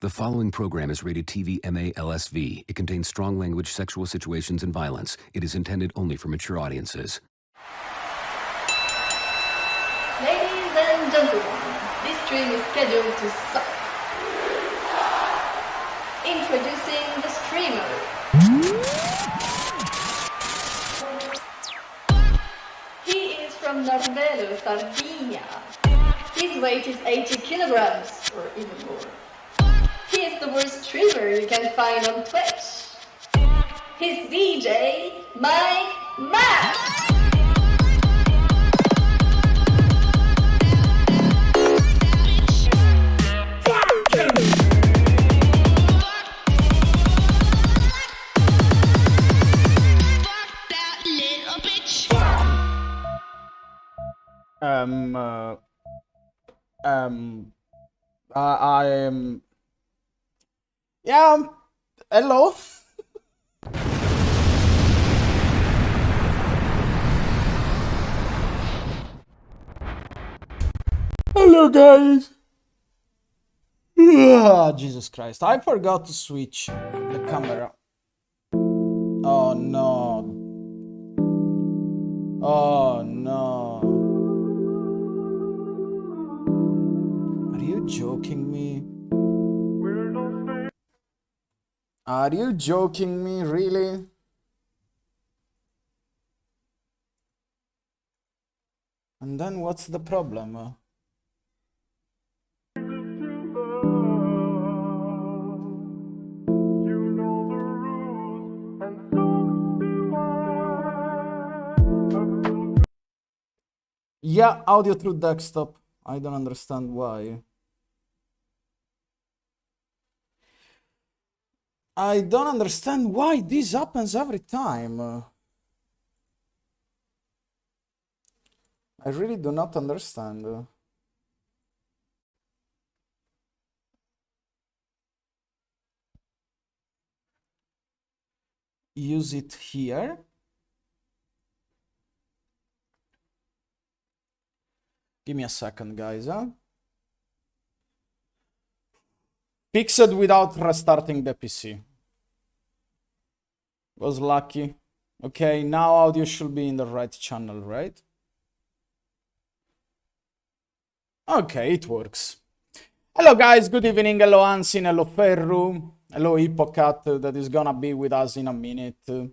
The following program is rated TV MA-LSV. It contains strong language, sexual situations, and violence. It is intended only for mature audiences. Ladies and gentlemen, this stream is scheduled to suck. Introducing the streamer. He is from Narvelo, Sardinia. His weight is 80 kilograms, or even more. He is the worst streamer you can find on Twitch. He's DJ Mike Matt. I am. Yeah, hello. Hello, guys. Jesus Christ, I forgot to switch the camera. Oh no. Oh no. Are you joking me? Are you joking me, really? And then what's the problem? Yeah, audio through desktop. I don't understand why. I don't understand why this happens every time. I really do not understand. Use it here. Give me a second, guys, huh? Fix it without restarting the PC. Was lucky. Okay, now audio should be in the right channel, right? Okay, it works. Hello, guys. Good evening. Hello, Ansin. Hello, Ferru. Hello, Hippocat, that is gonna be with us in a minute.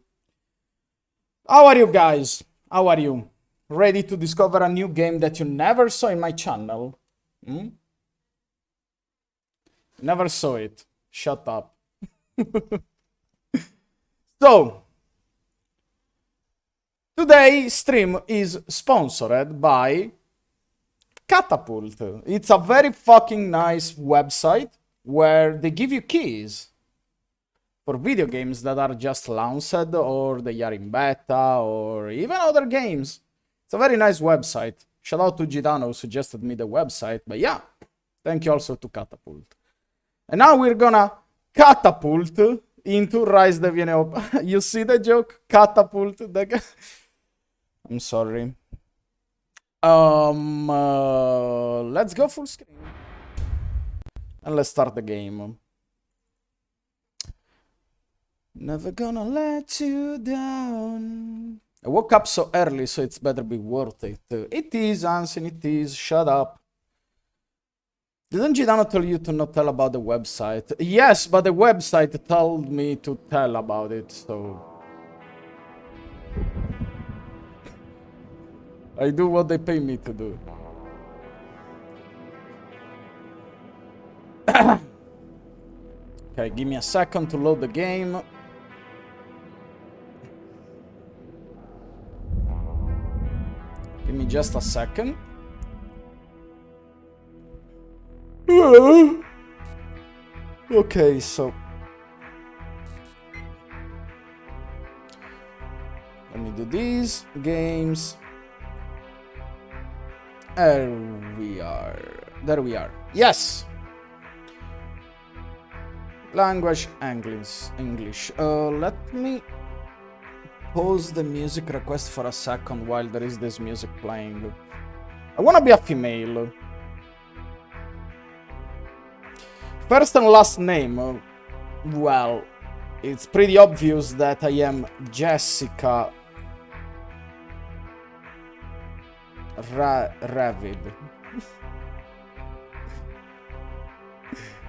How are you, guys? How are you? Ready to discover a new game that you never saw in my channel? Never saw it. Shut up. So, today's stream is sponsored by Catapult. It's a very fucking nice website where they give you keys for video games that are just launched or they are in beta or even other games. It's a very nice website. Shout out to Gidano who suggested me the website, but yeah, thank you also to Catapult. And now we're gonna catapult into Rise the Viene Up. You see the joke? Catapult. I'm sorry. Let's go full screen. And let's start the game. Never gonna let you down. I woke up so early, so it's better be worth it. It is, Anson, it is. Shut up. Didn't Gidano tell you to not tell about the website? Yes, but the website told me to tell about it, so... I do what they pay me to do. Okay, give me a second to load the game. Give me just a second. Okay, so let me do these games. There we are. There we are. Yes. Language English. Let me pause the music request for a second while there is this music playing. I wanna be a female. First and last name, well, it's pretty obvious that I am Jessica Ravid.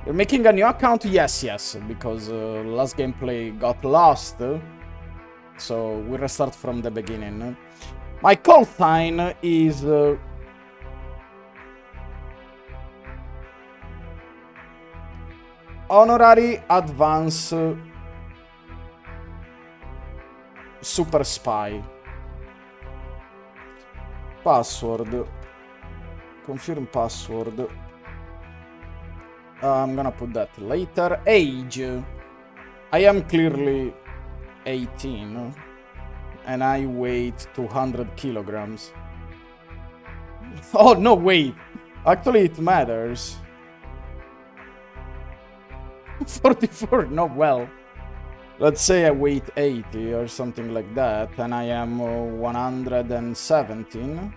You're making a new account? Yes, because last gameplay got lost. So we restart from the beginning. My call sign is... Honorary Advance Super Spy. Password. Confirm password. I'm gonna put that later. Age. I am clearly 18. And I weigh 200 kilograms. Oh, no, wait. Actually, it matters. 44, no, well. Let's say I weigh 80 or something like that, and I am 117.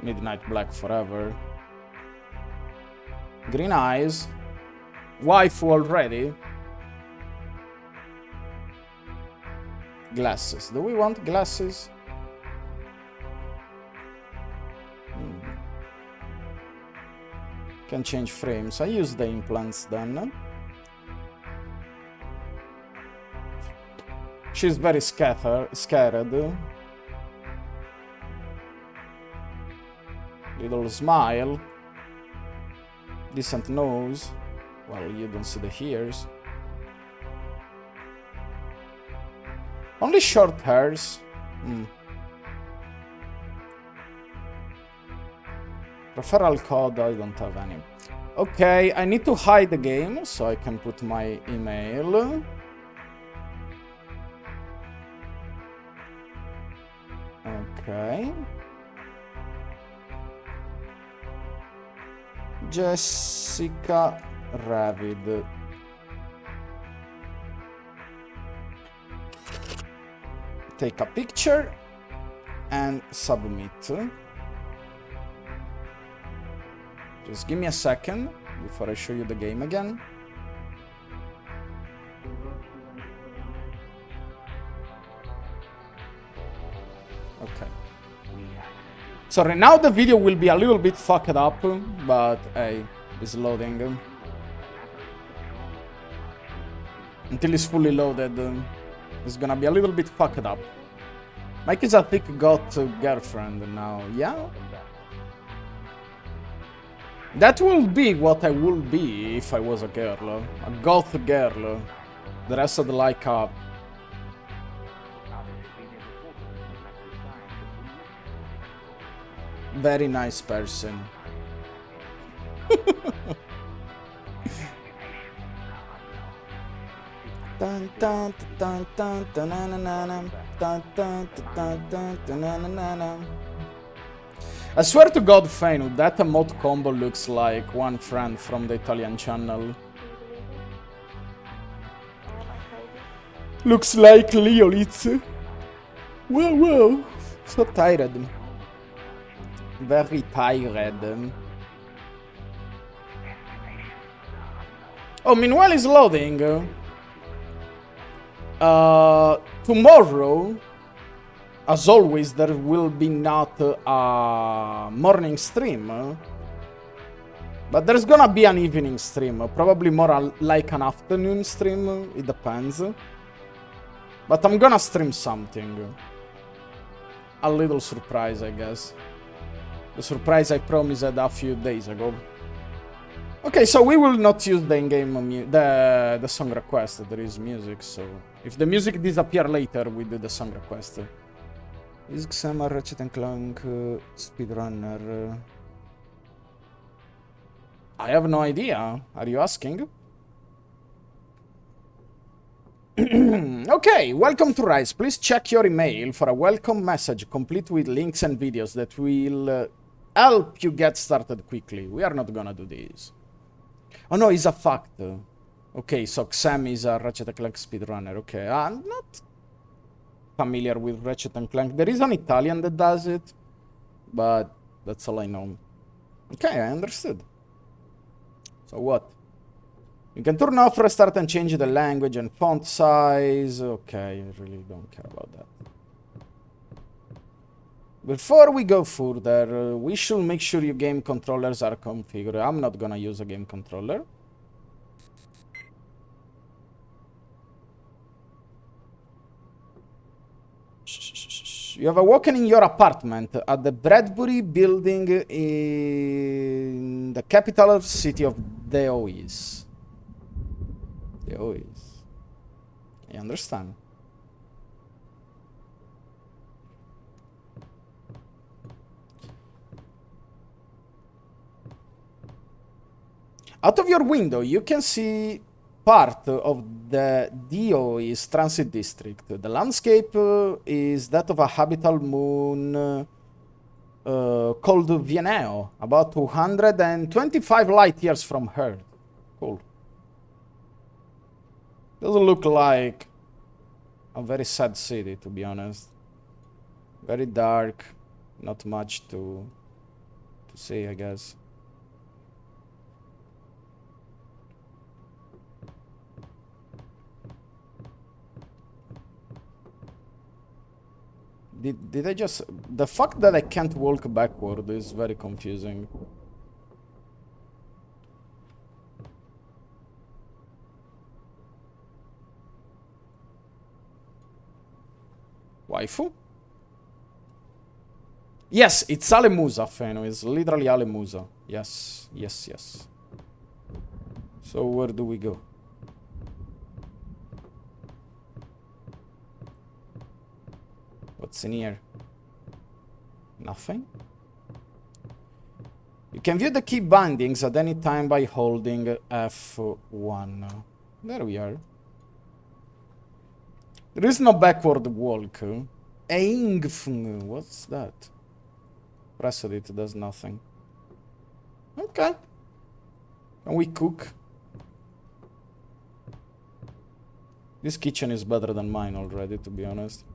Midnight Black forever. Green eyes. Waifu already. Glasses. Do we want glasses? Can change frames. I use the implants then. She's very scared. Little smile. Decent nose. Well, you don't see the ears. Only short hairs. Referral code, I don't have any. Okay, I need to hide the game so I can put my email. Okay. Jessica Ravid. Take a picture and submit. Just give me a second before I show you the game again. Okay. Sorry, now the video will be a little bit fucked up, but hey, it's loading. Until it's fully loaded, it's gonna be a little bit fucked up. Mike is a thick goth girlfriend now, yeah? That will be what I would be if I was a girl. A goth girl. Dressed like a... very nice person. I swear to God, Fenu, that emote combo looks like one friend from the Italian channel. Looks like Leolitz. Well, so tired. Very tired. Oh, meanwhile it's loading. Tomorrow, as always, there will be not a morning stream. But there's gonna be an evening stream. Probably more like an afternoon stream. It depends. But I'm gonna stream something. A little surprise, I guess. The surprise I promised a few days ago. Okay, so we will not use the in-game the song request. There is music, so if the music disappear later, we do the song request. Is Xama Ratchet & Clank speedrunner? I have no idea. Are you asking? Okay, welcome to Rise. Please check your email for a welcome message complete with links and videos that will help you get started quickly. We are not gonna do this. Oh no, it's a fact. Okay, so Xam is a Ratchet & Clank speedrunner. Okay, I'm not familiar with Ratchet & Clank. There is an Italian that does it, but that's all I know. Okay, I understood. So what? You can turn off, restart, and change the language and font size. Okay, I really don't care about that. Before we go further, we should make sure your game controllers are configured. I'm not gonna use a game controller. You have awoken in your apartment at the Bradbury building in the capital city of Deois. Deois. I understand. Out of your window, you can see part of the Deois transit district. The landscape is that of a habitable moon called Vieneo, about 225 light years from Earth. Cool. Doesn't look like a very sad city, to be honest. Very dark, not much to say, I guess. Did I just... The fact that I can't walk backward is very confusing. Waifu? Yes, it's Alemusa, Feno. It's literally Alemusa. Yes, yes, yes. So where do we go? What's in here? Nothing? You can view the key bindings at any time by holding F1. There we are. There is no backward walk. Eingfng. What's that? Press it does nothing. Okay. Can we cook? This kitchen is better than mine already, to be honest.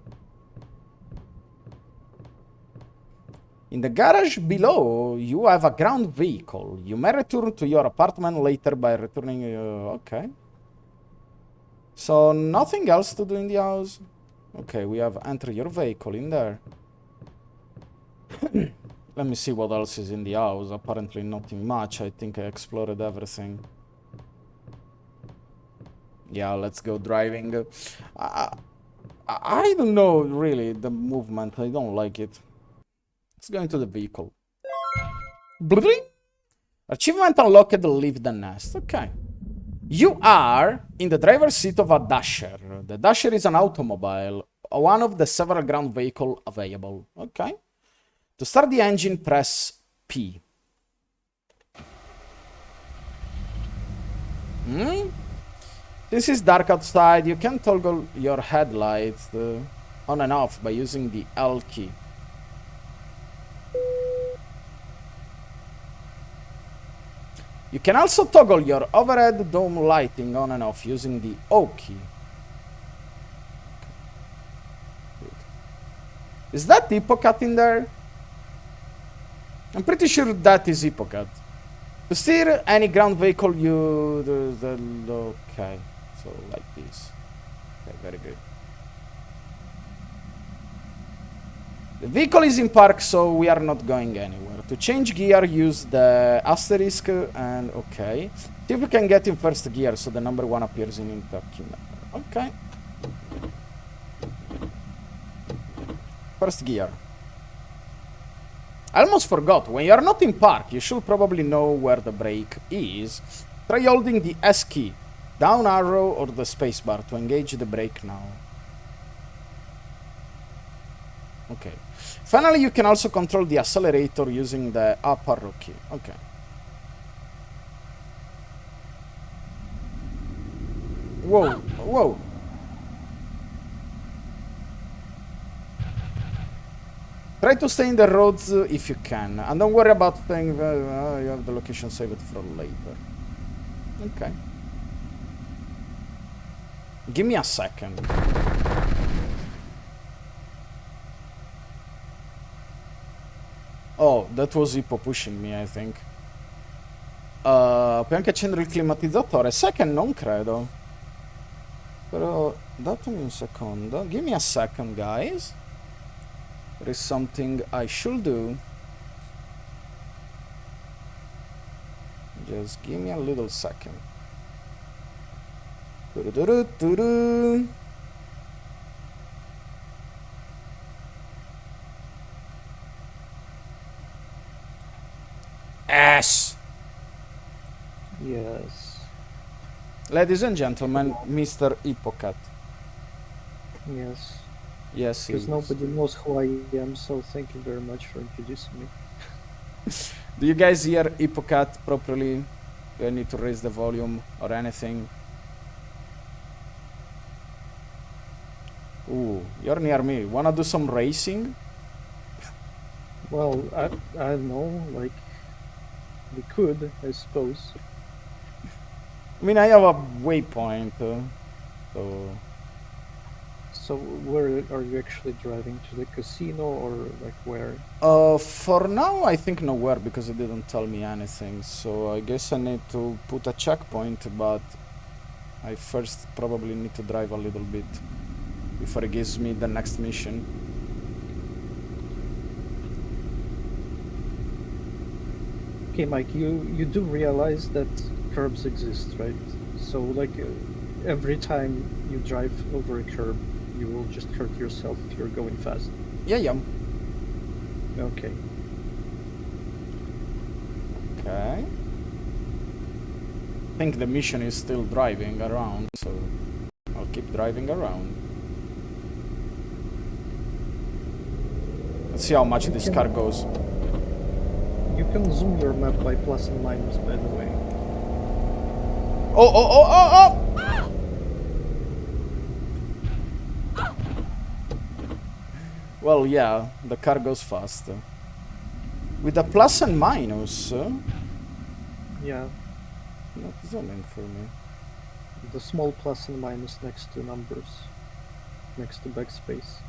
In the garage below, you have a ground vehicle. You may return to your apartment later by returning... okay. So, nothing else to do in the house? Okay, we have enter your vehicle in there. Let me see what else is in the house. Apparently nothing much. I think I explored everything. Yeah, let's go driving. I don't know, really, the movement. I don't like it. Let's go into the vehicle. Bling! Achievement unlocked, leave the nest. Okay. You are in the driver's seat of a Dasher. The Dasher is an automobile, one of the several ground vehicles available. Okay. To start the engine, press P. This is dark outside. You can toggle your headlights on and off by using the L key. You can also toggle your overhead dome lighting on and off using the O key. Okay. Is that Hippocat in there? I'm pretty sure that is Hippocat. To steer any ground vehicle, okay, so like this. Okay, very good. The vehicle is in park, so we are not going anywhere. To change gear, use the asterisk and okay. See if we can get in first gear, so the number 1 appears in document. Okay. First gear. I almost forgot. When you are not in park, you should probably know where the brake is. Try holding the S key, down arrow, or the spacebar to engage the brake now. Okay. Finally, you can also control the accelerator using the up arrow key. Okay. Whoa, whoa. Try to stay in the roads if you can. And don't worry about things. You have the location saved for later. Okay. Give me a second. Oh, that was Hippo pushing me, I think. puoi anche accendere il climatizzatore. Sai che non credo. Però datemi un secondo. Give me a second, guys. There is something I should do. Just give me a little second. Turururu. S. Yes. Ladies and gentlemen, Mr. Hippocat. Yes. Yes, he Because is. nobody knows who I am, so thank you very much for introducing me. Do you guys hear Hippocat properly? Do I need to raise the volume or anything? Ooh, you're near me. Wanna do some racing? Well, I don't know, like, we could, I suppose. I mean, I have a waypoint, so... So where are you actually driving? To the casino or like where? For now, I think nowhere because it didn't tell me anything. So I guess I need to put a checkpoint, but I first probably need to drive a little bit before it gives me the next mission. Okay, Mike, you do realize that curbs exist, right? So like every time you drive over a curb, you will just hurt yourself if you're going fast. Yeah. Okay. Okay. I think the mission is still driving around, so I'll keep driving around. Let's see how much this car goes. You can zoom your map by plus and minus, by the way. Oh! Well, yeah, the car goes fast. With a plus and minus. Yeah, Not zooming for me. the small plus and minus next to numbers, next to backspace.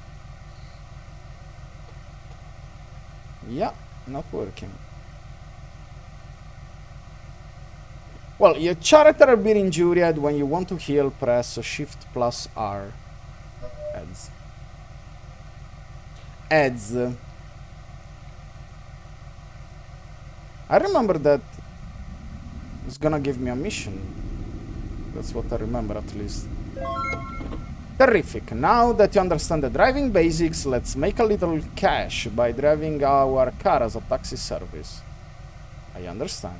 Yeah, not working. Well, your character are being injured. When you want to heal, press Shift plus R. Ads. I remember that it's gonna give me a mission. That's what I remember at least. Terrific. Now that you understand the driving basics, let's make a little cash by driving our car as a taxi service. I understand.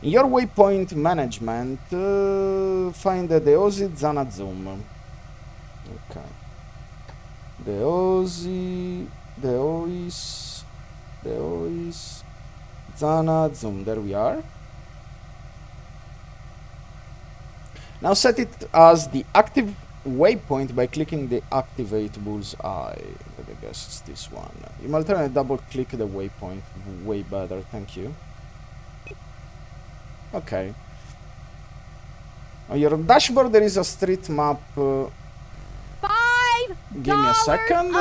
In your waypoint management, find the Ozi Zana Zoom. Okay. The Ozi Zana Zoom. There we are. Now set it as the active waypoint by clicking the activate bullseye. I guess it's this one. You might double click the waypoint. Way better, thank you. Okay. On your dashboard there is a street map. Give me a second.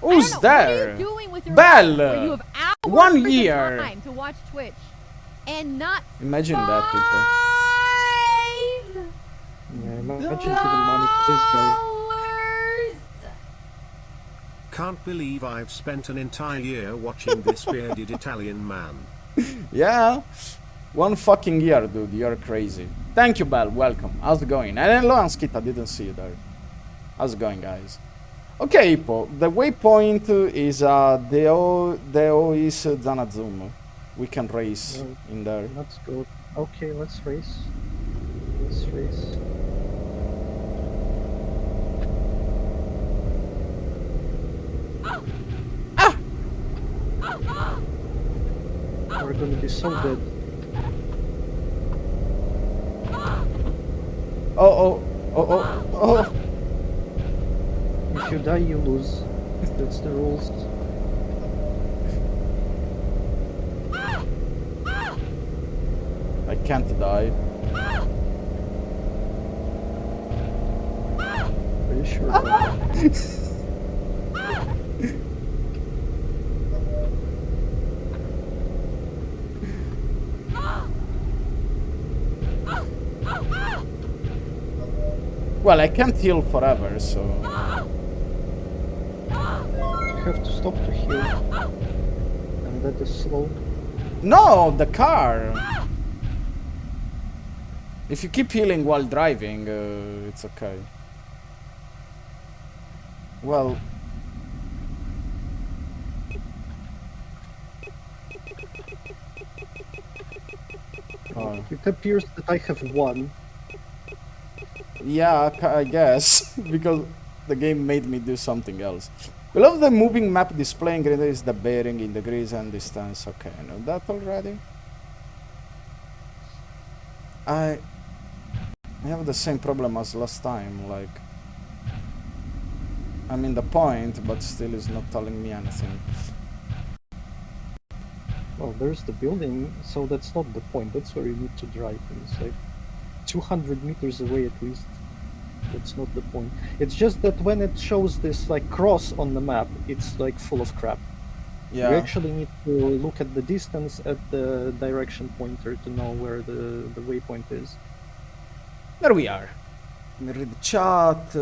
Who's there? Belle! 1 year! To watch Twitch and not Imagine that, people. Yeah, imagine giving money to this guy. Can't believe I've spent an entire year watching this bearded Italian man. Yeah. 1 fucking year, dude. You're crazy. Thank you, Belle. Welcome. How's it going? And hello, Anskita. Didn't see you there. How's it going, guys? Okay, Hippo. The waypoint is Deo is Zanazum. We can race in there. Let's go. Okay, let's race. Let's race. We're gonna be so dead. Oh. If you die, you lose. That's the rules. I can't die. Are you sure? Well, I can't heal forever, so... You have to stop to heal. And that is slow. No, the car! If you keep healing while driving, it's okay. Well... Oh. It appears that I have won. Yeah, I guess, because the game made me do something else. Below the moving map displaying grid is the bearing in degrees and distance. Okay, I know that already. I have the same problem as last time, like... I'm in the point, but still is not telling me anything. Well, there's the building, so that's not the point. That's where you need to drive. And it's like 200 meters away at least. That's not the point. It's just that when it shows this like cross on the map, it's like full of crap. Yeah. You actually need to look at the distance at the direction pointer to know where the waypoint is. There we are. Let me read the chat.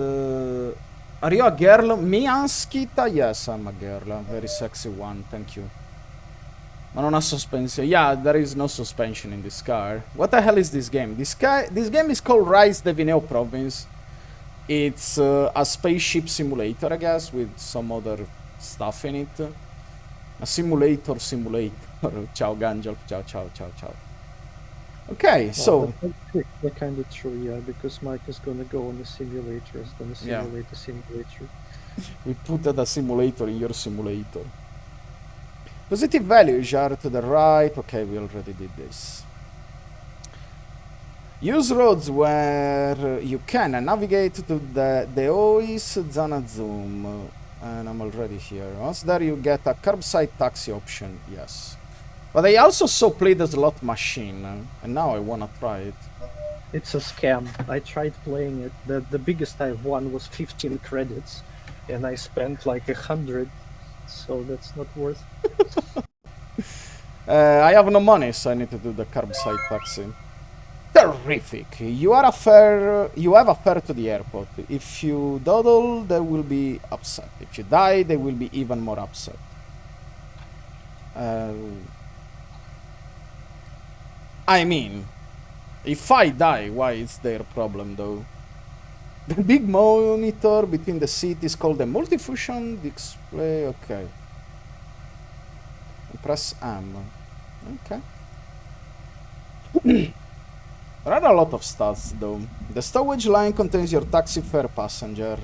Are you a girl? Me, Anskita? Yes, I'm a girl. A very sexy one. Thank you. Ma non ha suspension. Yeah, there is no suspension in this car. What the hell is this game? This game is called Rise the Vineo Province. It's a spaceship simulator, I guess, with some other stuff in it. A simulator. Ciao, Ganjal. Ciao, ciao, ciao, ciao. Okay, well, so... That's kind of true, yeah, because Mike is gonna go on the simulator. He's gonna simulate a simulator. We put a simulator in your simulator. Positive values are to the right. Okay, we already did this. Use roads where you can and navigate to the OIS Zona Zoom. And I'm already here. Once there you get a curbside taxi option, yes. But I also saw play the slot machine, and now I wanna try it. It's a scam. I tried playing it. The biggest I've won was 15 credits, and I spent like 100, so that's not worth it. I have no money, so I need to do the curbside taxi. Terrific! You have a fare to the airport. If you dawdle, they will be upset. If you die, they will be even more upset. I mean, if I die, why is their problem though? The big monitor between the seat is called a multifunction display. Okay. Press M. Okay. There are a lot of stats though. The stowage line contains your taxi fare passenger.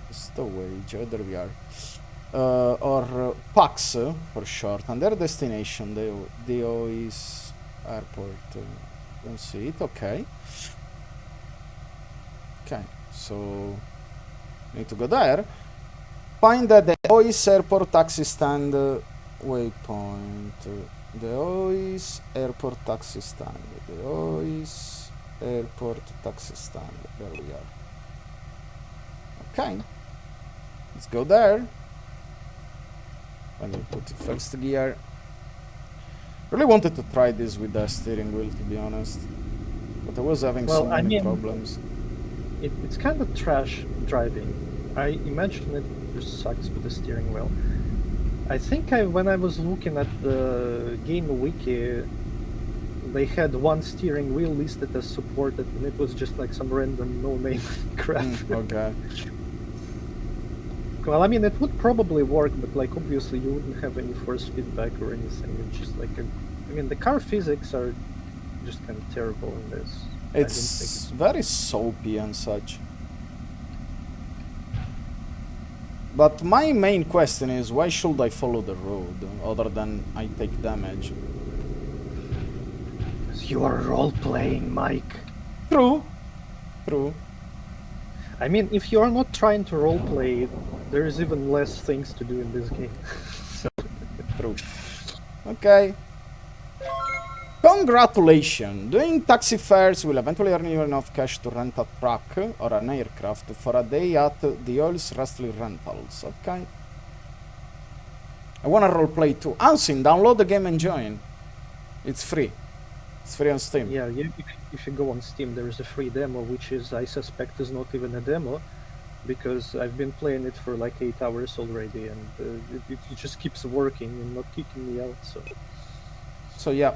Stowage, there we are. Or PAX for short, and their destination, the OIS airport. Don't see it, okay. Okay, so need to go there. Find the OIS airport taxi stand waypoint. The OIS airport taxi stand. The OIS airport taxi stand. There we are. Okay. Let's go there. Let me put it first gear. Really wanted to try this with the steering wheel, to be honest. But I was having so many problems. It's kind of trash driving. I imagine it just sucks with the steering wheel. I think when I was looking at the game wiki, they had one steering wheel listed as supported, and it was just like some random no-name crap. Okay. Well, I mean, it would probably work, but like obviously you wouldn't have any force feedback or anything. It's just like I mean, the car physics are just kind of terrible in this. It's very soapy and such. But my main question is, why should I follow the road, other than I take damage? Because you are role-playing, Mike. True. True. I mean, if you are not trying to roleplay, there is even less things to do in this game. So. True. Okay. Congratulations! Doing taxi fares will eventually earn you enough cash to rent a truck or an aircraft for a day at the Oil's Rustly Rentals. Okay. I wanna roleplay too. Ansin, download the game and join. It's free. It's free on Steam. Yeah, if you go on Steam, there is a free demo, which is, I suspect, is not even a demo, because I've been playing it for like 8 hours already, and it just keeps working and not kicking me out. So yeah,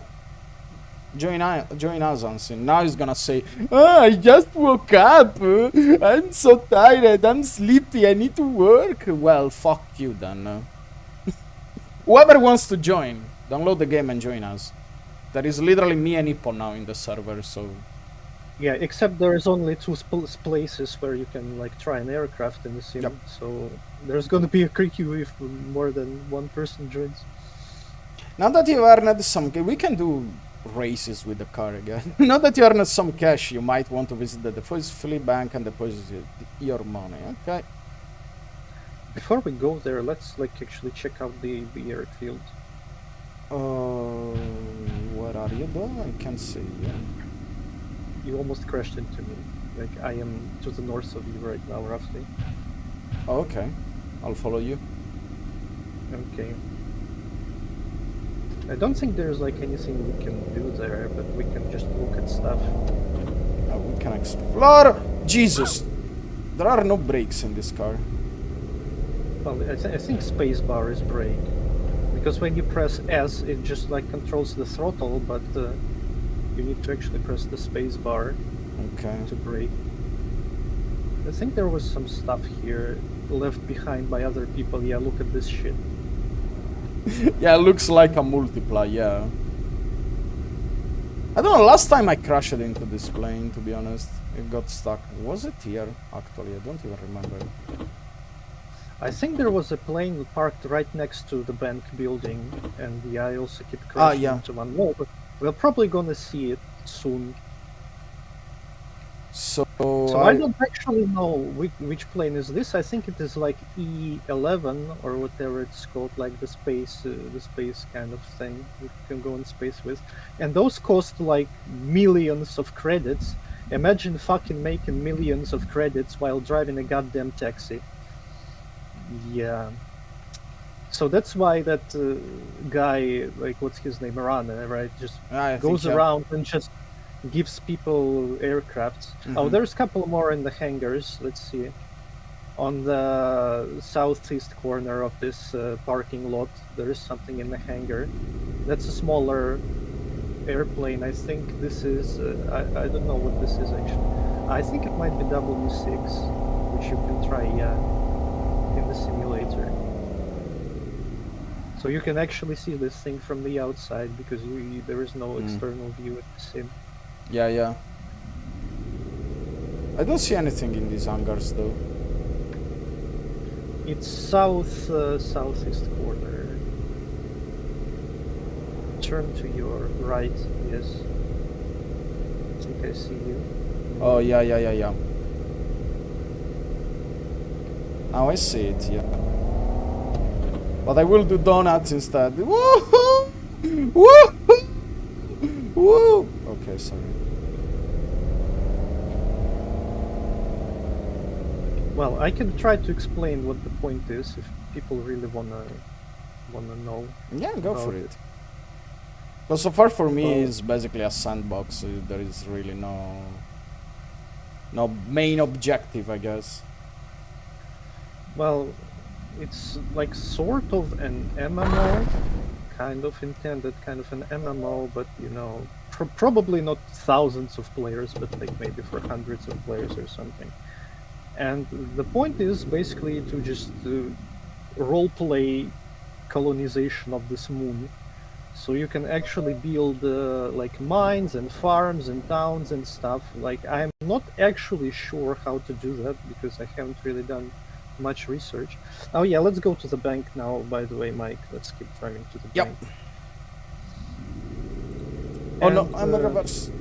join us on Steam. Now he's gonna say, "Oh, I just woke up. I'm so tired. I'm sleepy. I need to work." Well, fuck you then. Whoever wants to join, download the game and join us. There is literally me and Hippo now in the server, so... Yeah, except there's only two places where you can like try an aircraft in the sim, Yep. so there's gonna be a queue if more than one person joins. Now that you've earned some... We can do races with the car again. Now that you earned some cash, you might want to visit the deposit bank and deposit your money, okay? Before we go there, let's like actually check out the airfield. Where are you though? I can't see you. You almost crashed into me. Like, I am to the north of you right now, roughly. Oh, okay. I'll follow you. Okay. I don't think there's like anything we can do there, but we can just look at stuff. We can explore. Jesus! There are no brakes in this car. Well, I think spacebar is brake. Because when you press S, it just like controls the throttle, but you need to actually press the space bar to brake. I think there was some stuff here left behind by other people. Yeah, look at this shit. Yeah, it looks like a multiply, yeah. I don't know, last time I crashed into this plane, to be honest. It got stuck. Was it here, actually? I don't even remember. I think there was a plane parked right next to the bank building, and yeah, I also keep crashing into one wall, but we're probably gonna see it soon. So I don't actually know which plane is this. I think it is like E11 or whatever it's called, like the space kind of thing you can go in space with. And those cost like millions of credits. Imagine fucking making millions of credits while driving a goddamn taxi. Yeah. So that's why that guy, like, what's his name, Arana, right, just goes around and just gives people aircrafts. Oh, there's a couple more in the hangars. Let's see. On the southeast corner of this parking lot, there is something in the hangar. That's a smaller airplane. I think this is... I don't know what this is, actually. I think it might be W6, which you can try, in the simulator. So you can actually see this thing from the outside, because there is no external view at the sim. Yeah. I don't see anything in these hangars though. It's southeast corner. Turn to your right, yes. I think I see you. Oh, yeah. Now I see it, yeah. But I will do donuts instead. Woohoo! Woohoo! Woo! Okay, sorry. Well, I can try to explain what the point is if people really wanna know. Yeah, go for it. But so far for me it's basically a sandbox, so there is really no main objective, I guess. Well, it's like sort of an MMO, kind of intended, kind of an MMO, but you know, probably not thousands of players, but like maybe for hundreds of players or something. And the point is basically to just roleplay colonization of this moon. So you can actually build like mines and farms and towns and stuff. Like, I'm not actually sure how to do that because I haven't really done much research. Oh yeah, let's go to the bank now, by the way, Mike. Let's keep driving to the bank. Oh no, I'm a reverse.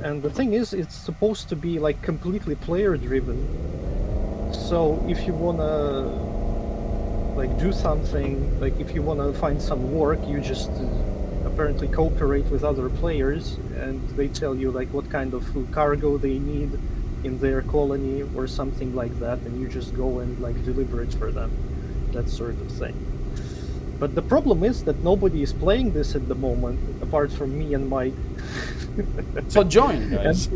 And the thing is, it's supposed to be like completely player driven. So if you wanna like do something, like if you wanna find some work, you just apparently cooperate with other players and they tell you like what kind of cargo they need in their colony or something like that, and you just go and like deliver it for them, that sort of thing. But the problem is that nobody is playing this at the moment, apart from me and Mike. So join, guys.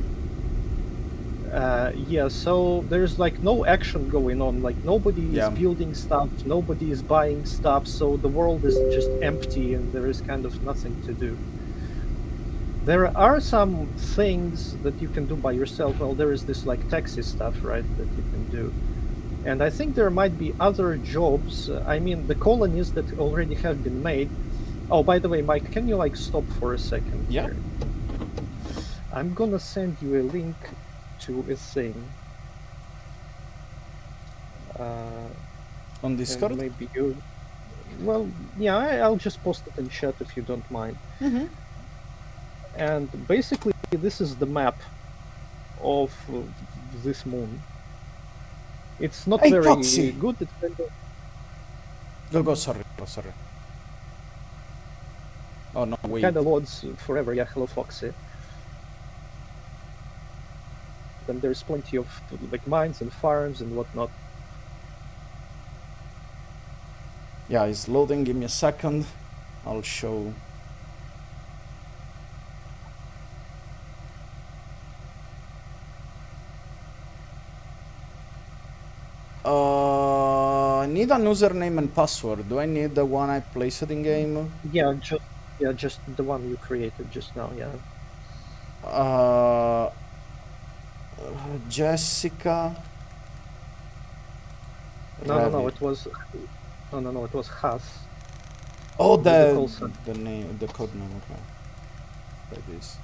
Yeah, so there's like no action going on. Like nobody Yeah. is building stuff, nobody is buying stuff, so the world is just empty and there is kind of nothing to do. There are some things that you can do by yourself. Well, there is this like taxi stuff, right, that you can do. And I think there might be other jobs. I mean, the colonies that already have been made. Oh, by the way, Mike, can you like stop for a second? Yeah. Here? I'm gonna send you a link to a thing. On And Discord? maybe you. Well, yeah, I'll just post it in chat if you don't mind. Mm-hmm. And basically, this is the map of this moon. It's not Hey, very Foxy! good. It's kind of... Go, sorry. Oh, no, wait. kind of loads forever. Yeah, hello Foxy. And there's plenty of like mines and farms and whatnot. Yeah, it's loading. Give me a second. I'll show. I need a username and password. Do I need the one I placed in game? Yeah, just the one you created just now. Yeah. Jessica. No, it was. No, it was Has. Oh, The call sign. the name, the code name. Okay, like this.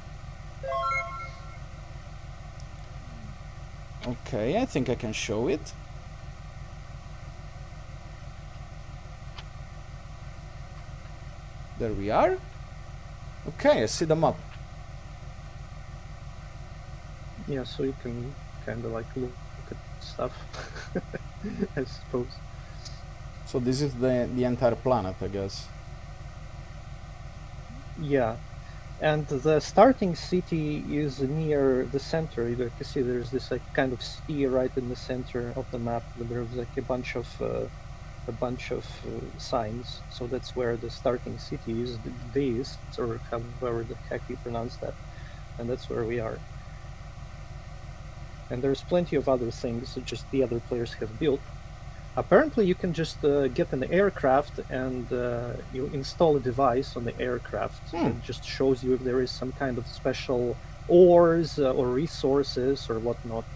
Okay, I think I can show it. There we are. Okay, I see the map. Yeah, so you can kind of like look at stuff, I suppose. So this is the entire planet, I guess. Yeah, and the starting city is near the center. You can see there's this like kind of sea right in the center of the map. There's like a bunch of signs. So that's where the starting city is. This, or however the heck you pronounce that, and that's where we are. And there's plenty of other things that just the other players have built. Apparently you can just get an aircraft and you install a device on the aircraft that just shows you if there is some kind of special ores or resources or whatnot.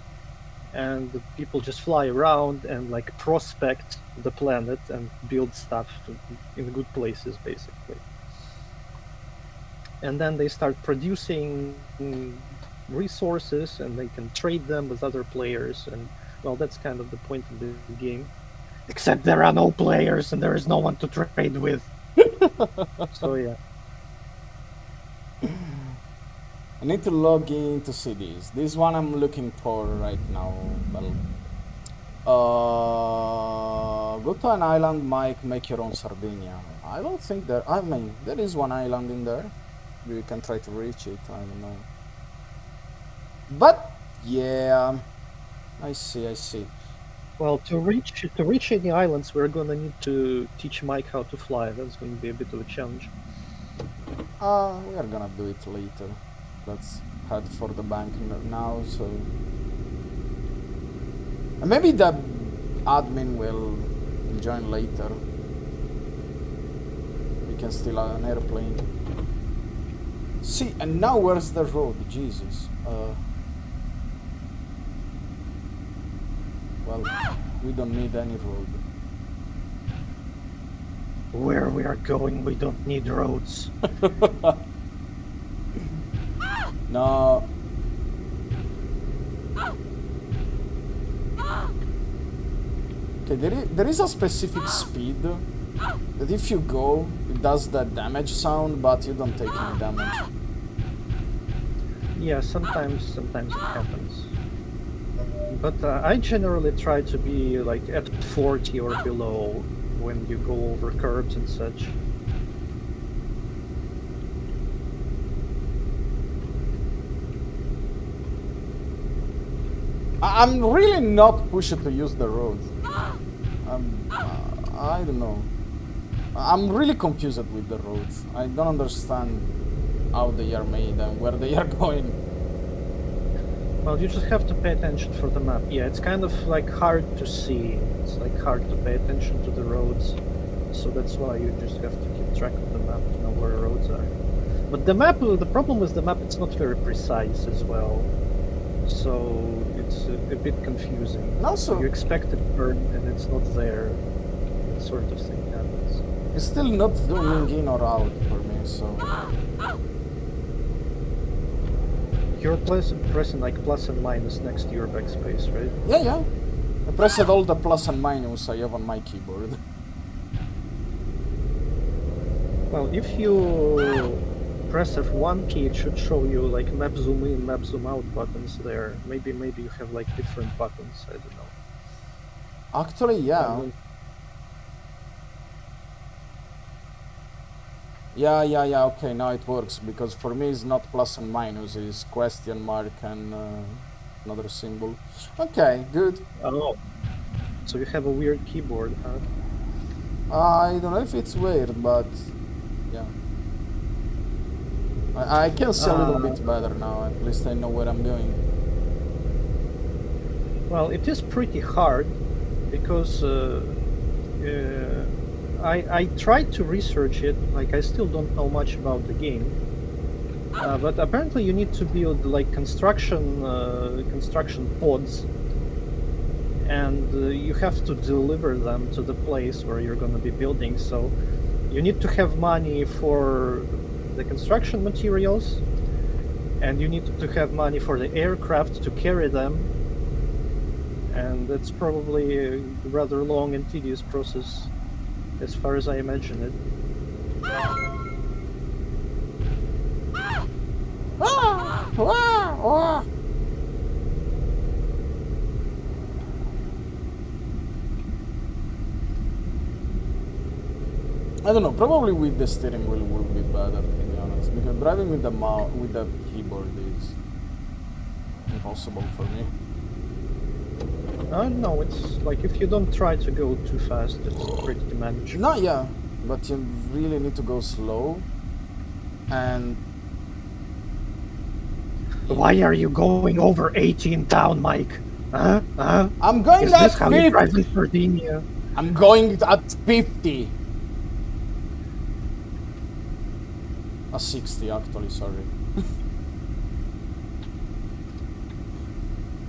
And the people just fly around and like prospect the planet and build stuff in good places, basically. And then they start producing resources and they can trade them with other players, and well, that's kind of the point of the game. Except there are no players and there is no one to trade with. So yeah. I need to log in to see this. This one I'm looking for right now. Well, go to an island, Mike, make your own Sardinia. I don't think there... I mean, there is one island in there. We can try to reach it, I don't know. But, yeah... I see. Well, to reach any islands, we're gonna need to teach Mike how to fly. That's going to be a bit of a challenge. We are gonna do it later. Let's head for the bank now, so... And maybe the admin will join later. We can steal an airplane. See, and now where's the road? Jesus. Well, we don't need any road. Where we are going, we don't need roads. No. Okay, there is a specific speed that if you go, it does that damage sound, but you don't take any damage. Yeah, sometimes it happens. But I generally try to be like at 40 or below when you go over curbs and such. I'm really not pushed to use the road. I don't know. I'm really confused with the roads. I don't understand how they are made and where they are going. Well, you just have to pay attention for the map. Yeah, it's kind of like hard to see. It's like hard to pay attention to the roads. So that's why you just have to keep track of the map to know where roads are. But the map, the problem with the map, it's not very precise as well. So it's a bit confusing. And also, You expect a turn and it's not there. That sort of thing happens. it's still not zooming in or out for me, so... You're pressing like plus and minus next to your backspace, right? Yeah. I pressed all the plus and minus I have on my keyboard. Well, if you press F1 key, it should show you like map zoom in, map zoom out buttons there. Maybe you have like different buttons, I don't know. Actually, yeah. Yeah, okay, now it works, because for me it's not plus and minus, it's question mark and another symbol. Okay, good. Oh, so you have a weird keyboard, huh? I don't know if it's weird, but yeah. I can see a little bit better now, at least I know where I'm going. Well, it is pretty hard, because I tried to research it, like I still don't know much about the game. But apparently you need to build like construction pods, and you have to deliver them to the place where you're going to be building. So you need to have money for the construction materials, and you need to have money for the aircraft to carry them, and that's probably a rather long and tedious process as far as I imagine it. I don't know, probably with the steering wheel will be better, to be honest, because driving with the with the keyboard is impossible for me. No, it's like if you don't try to go too fast, it's pretty manageable. No, yeah, but you really need to go slow, and... Why are you going over 18 down, Mike? Huh? I'm going Is at this how you 50! drive in Sardinia? I'm going at 50! 60 actually, sorry.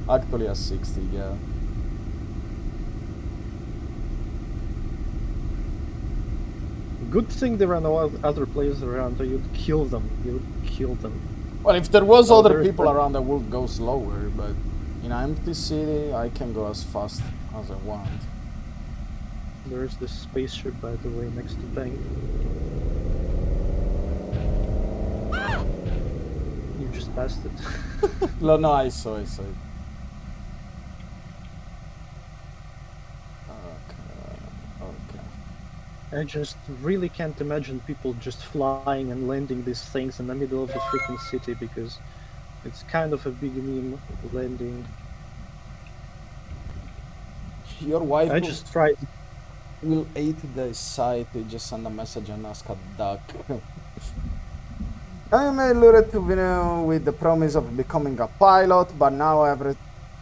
Actually 60, yeah. Good thing there are no other players around, or you'd kill them. Well, if there was Oh, other there is people that. around, I would go slower, but in an empty city, I can go as fast as I want. There's this spaceship, by the way, next to Bang. You just passed it. No, I saw it. Okay. I just really can't imagine people just flying and landing these things in the middle of the freaking city, because it's kind of a big meme landing. Your wife I just tried. will eat the site, just send a message and ask a duck. I am lured to Vino with the promise of becoming a pilot, but now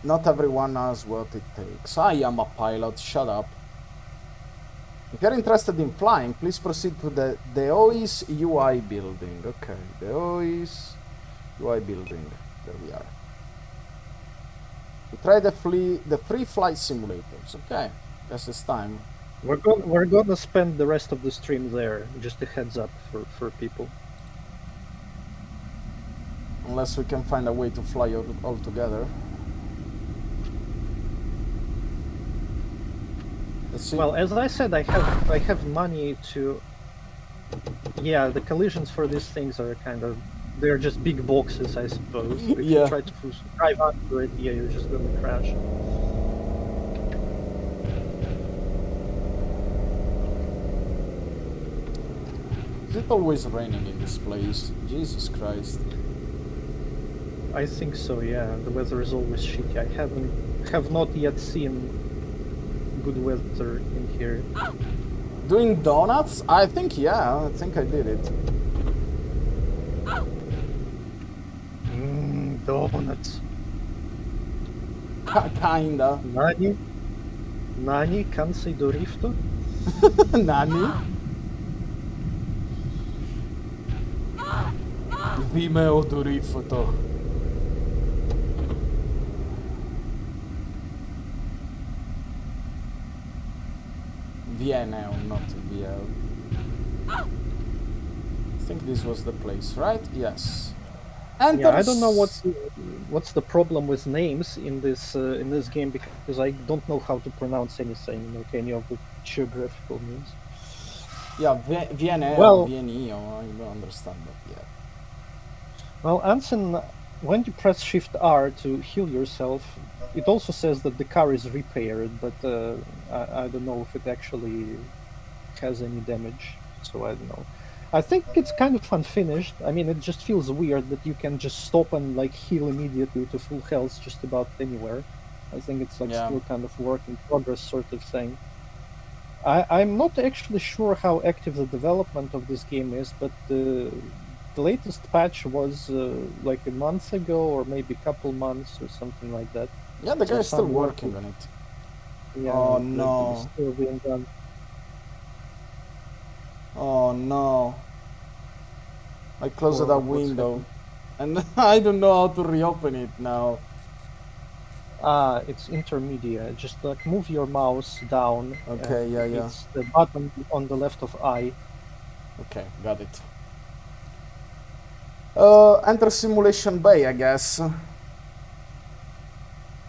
not everyone knows what it takes. I am a pilot, shut up. If you're interested in flying, please proceed to the OIS UI building. Okay, the OIS UI building. There we are. To try the free flight simulators. Okay, guess it's time. We're gonna spend the rest of the stream there. Just a heads up for people. Unless we can find a way to fly all together. Let's see. Well, as I said, I have money to. Yeah, the collisions for these things are they're just big boxes, I suppose. If Yeah. you try to drive under it, yeah, you're just gonna crash. Is it always raining in this place? Jesus Christ. I think so, yeah. The weather is always shitty. I have not yet seen good weather in here. Doing donuts? I think, yeah, I think I did it. Donuts. Kinda. Nani kansei dorifto? Nani? Vimeo dorifoto. Vienna, not VL. I think this was the place, right? Yes. Yeah, I don't know what's the problem with names in this game, because I don't know how to pronounce anything, like any of the geographical names. Yeah, Vienna, Well, Vienio, I don't understand that yet. Well, Anson, when you press Shift R to heal yourself, it also says that the car is repaired, but I don't know if it actually has any damage, so I don't know. I think it's kind of unfinished. I mean, it just feels weird that you can just stop and like heal immediately to full health just about anywhere. I think it's like still kind of work in progress sort of thing. I'm not actually sure how active the development of this game is, but the latest patch was like a month ago or maybe a couple months or something like that. Yeah, the guy's still working on it. Yeah, oh no. It's still being done. Oh no. I closed that window and I don't know how to reopen it now. It's intermediate. Just like move your mouse down. Okay, yeah. It's the button on the left of I. Okay, got it. Enter simulation bay, I guess.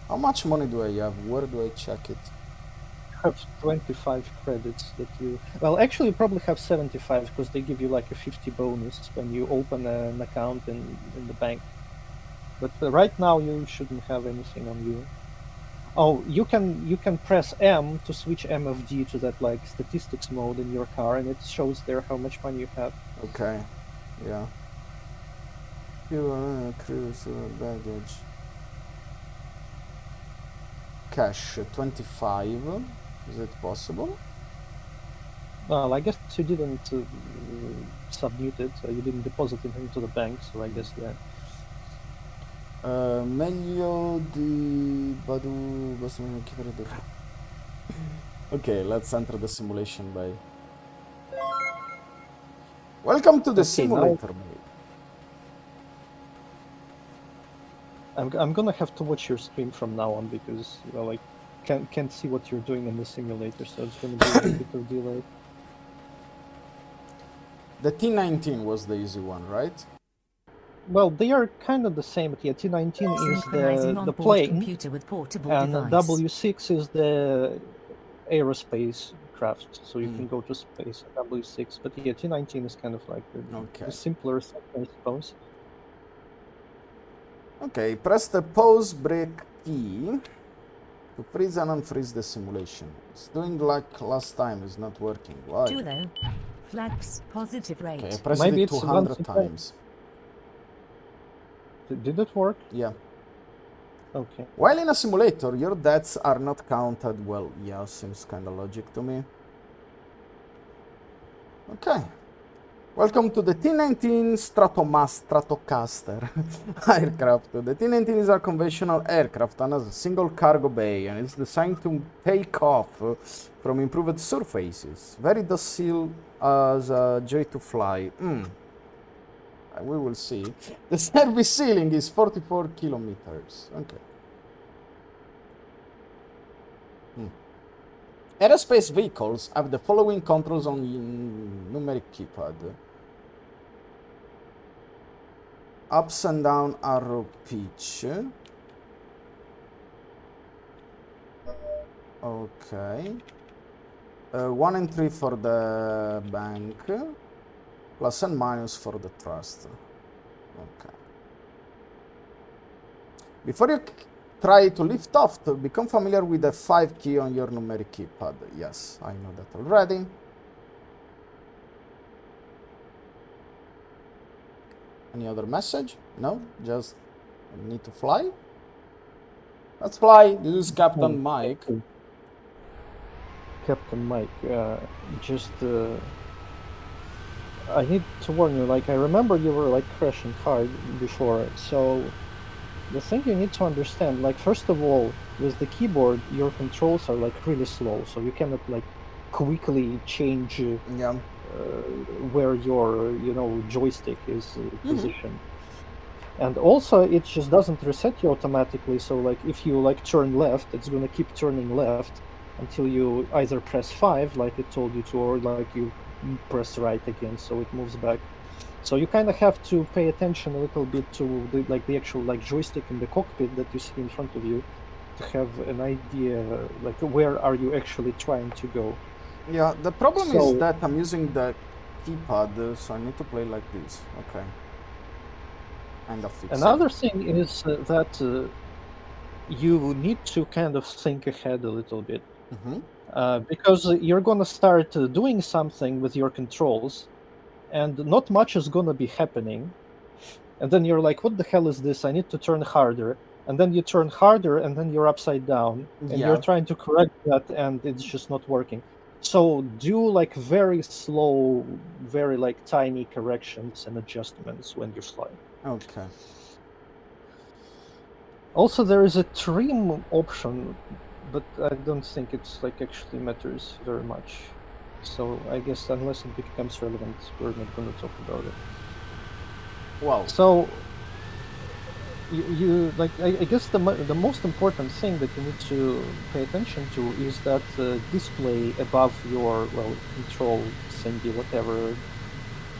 How much money do I have? Where do I check it? You have 25 credits that you... Well, actually you probably have 75 because they give you like a 50 bonus when you open an account in the bank. But right now you shouldn't have anything on you. Oh, you can press M to switch MFD to that like statistics mode in your car, and it shows there how much money you have. Okay, yeah. You cruise baggage. Cash 25. Is it possible? Well, I guess you didn't submit it. You didn't deposit it into the bank, so I guess yeah. Meglio di Badu. Okay, let's enter the simulation bay. Welcome to the simulator bay. I'm gonna have to watch your stream from now on because well, I can't see what you're doing in the simulator, so it's gonna be a bit of delay. The T19 was the easy one, right? Well, they are kind of the same, but yeah, T19 is the plane, computer with portable and device. W6 is the aerospace craft, so you can go to space. W6, but yeah, T19 is kind of like the simpler thing, I suppose. Okay, press the pause break key to freeze and unfreeze the simulation. It's doing like last time, it's not working. Why? Duo. Flags positive rate. Okay, I pressed it 200 times. Did it work? Yeah. Okay. While in a simulator, your deaths are not counted. Well, yeah, seems kind of logic to me. Okay. Welcome to the T-19 Stratocaster aircraft. The T-19 is a conventional aircraft and has a single cargo bay, and it's designed to take off from improved surfaces. Very docile as a joy to fly. We will see. The service ceiling is 44 kilometers. Okay. Aerospace vehicles have the following controls on numeric keypad. Ups and down arrow pitch. Okay. 1 and 3 for the bank. Plus and minus for the thrust. Okay. Before you try to lift off, to become familiar with the 5 key on your numeric keypad. Yes, I know that already. Any other message? No? Just need to fly? Let's fly. This is Captain Mike. Captain Mike. Just I need to warn you. Like I remember you were like crashing hard before, so the thing you need to understand, like first of all, with the keyboard, your controls are like really slow, so you cannot like quickly change Yeah. where your joystick is positioned. And also it just doesn't reset you automatically, so like if you like turn left, it's gonna keep turning left until you either press 5 like it told you to, or like you press right again, so it moves back. So you kind of have to pay attention a little bit to the actual like joystick in the cockpit that you see in front of you, to have an idea like where are you actually trying to go. Yeah, the problem So- is that I'm using the keypad, so I need to play like this. Okay. Kind of fix Another it. thing is that you need to kind of think ahead a little bit. Because you're gonna start doing something with your controls, and not much is gonna be happening. And then you're like, what the hell is this? I need to turn harder. And then you turn harder, and then you're upside down. And you're Yeah. trying to correct that, and it's just not working. So do like very slow, very like tiny corrections and adjustments when you're flying. Okay. Also, there is a trim option, but I don't think it's like actually matters very much. So I guess unless it becomes relevant, we're not going to talk about it. Well, So you like I guess the most important thing that you need to pay attention to is that display above your control thingy, whatever.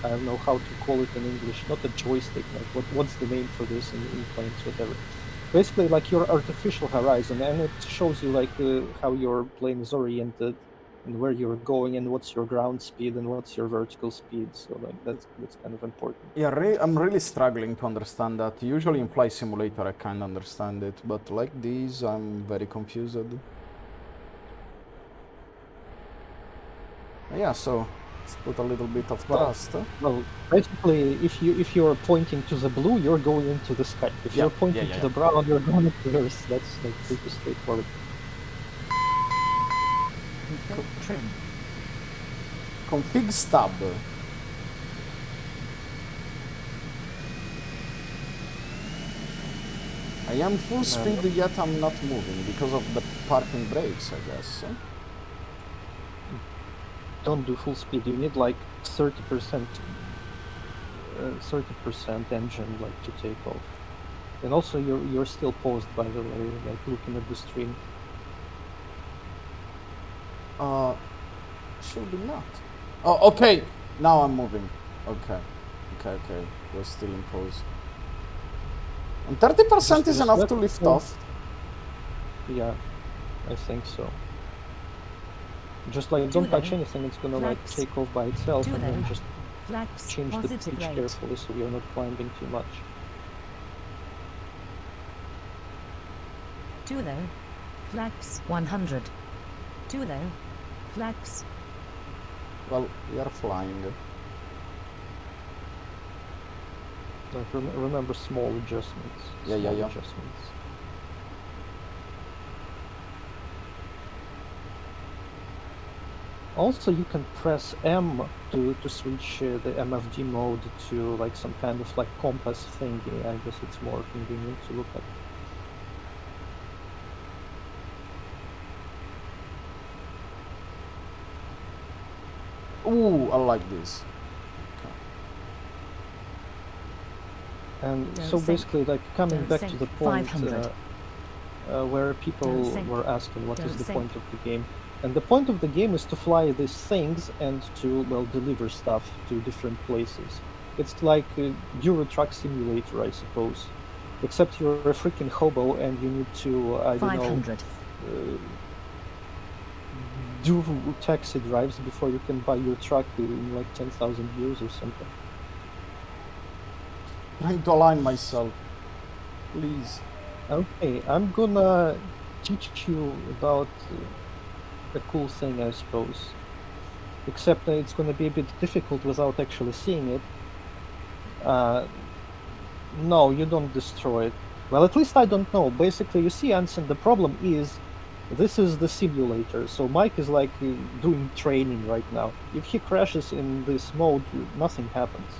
I don't know how to call it in English. Not a joystick. Like what's the name for this in planes? Whatever. Basically, like your artificial horizon, and it shows you like how your plane is oriented, and where you're going, and what's your ground speed, and what's your vertical speed. So like that's kind of important. yeah, I'm really struggling to understand that. Usually in Flight Simulator I kind of understand it, but like these I'm very confused. Yeah, so let's put a little bit of Well, trust. Well, basically, if you're pointing to the blue, you're going into the sky. If Yeah, you're pointing yeah, to yeah. the brown, you're going into the earth. That's like pretty straightforward. Trim. Config stub. I am full speed, yet I'm not moving because of the parking brakes, I guess. Don't do full speed. You need like 30%, 30% engine like to take off. And also, you're still paused, by the way, like looking at the stream. Should be not. Oh, okay. Now I'm moving. Okay. We're still in pause. And 30% is enough to lift off. Yeah, I think so. Just like don't touch anything, it's gonna like Flaps. take off by itself, Do and then they? just Flaps change the positive pitch rate. carefully so you're not climbing too much. Too low. Flaps 100. Too low. Flaps. Well, we are flying. Like remember small adjustments. Yeah. Adjustments. Also, you can press M to switch the MFD mode to like some kind of like compass thingy. I guess it's more convenient to look at. Ooh, I like this. And Don't so sink. basically, like coming Don't back to sink. the point 500. where people Don't sink. were asking what is Don't the sink. point of the game. And the point of the game is to fly these things and to, deliver stuff to different places. It's like a Euro Truck Simulator, I suppose. Except you're a freaking hobo and you need to, I don't know, 500. do taxi drives before you can buy your truck in like 10,000 years or something. Trying to align myself. Please. Okay, I'm gonna teach you about a cool thing, I suppose. Except that it's gonna be a bit difficult without actually seeing it. No, you don't destroy it. Well, at least I don't know. Basically, you see, Anson, the problem is This is the simulator. So Mike is like doing training right now. If he crashes in this mode, nothing happens.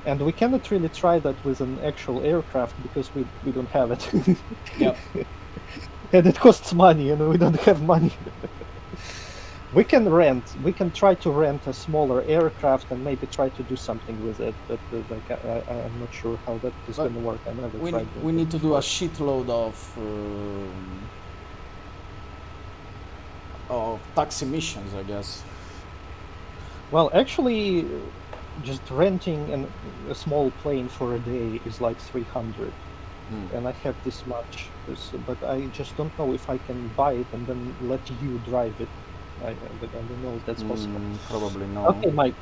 And we cannot really try that with an actual aircraft because we don't have it. Yep. And it costs money, and we don't have money. We can try to rent a smaller aircraft and maybe try to do something with it, but like I'm not sure how that is But going to work. I never We, tried we it need to do a before. shitload of taxi missions, I guess. Well, actually, just renting a small plane for a day is like 300, and I have this much, but I just don't know if I can buy it and then let you drive it. I don't know if that's possible. Probably no. Okay, Mike.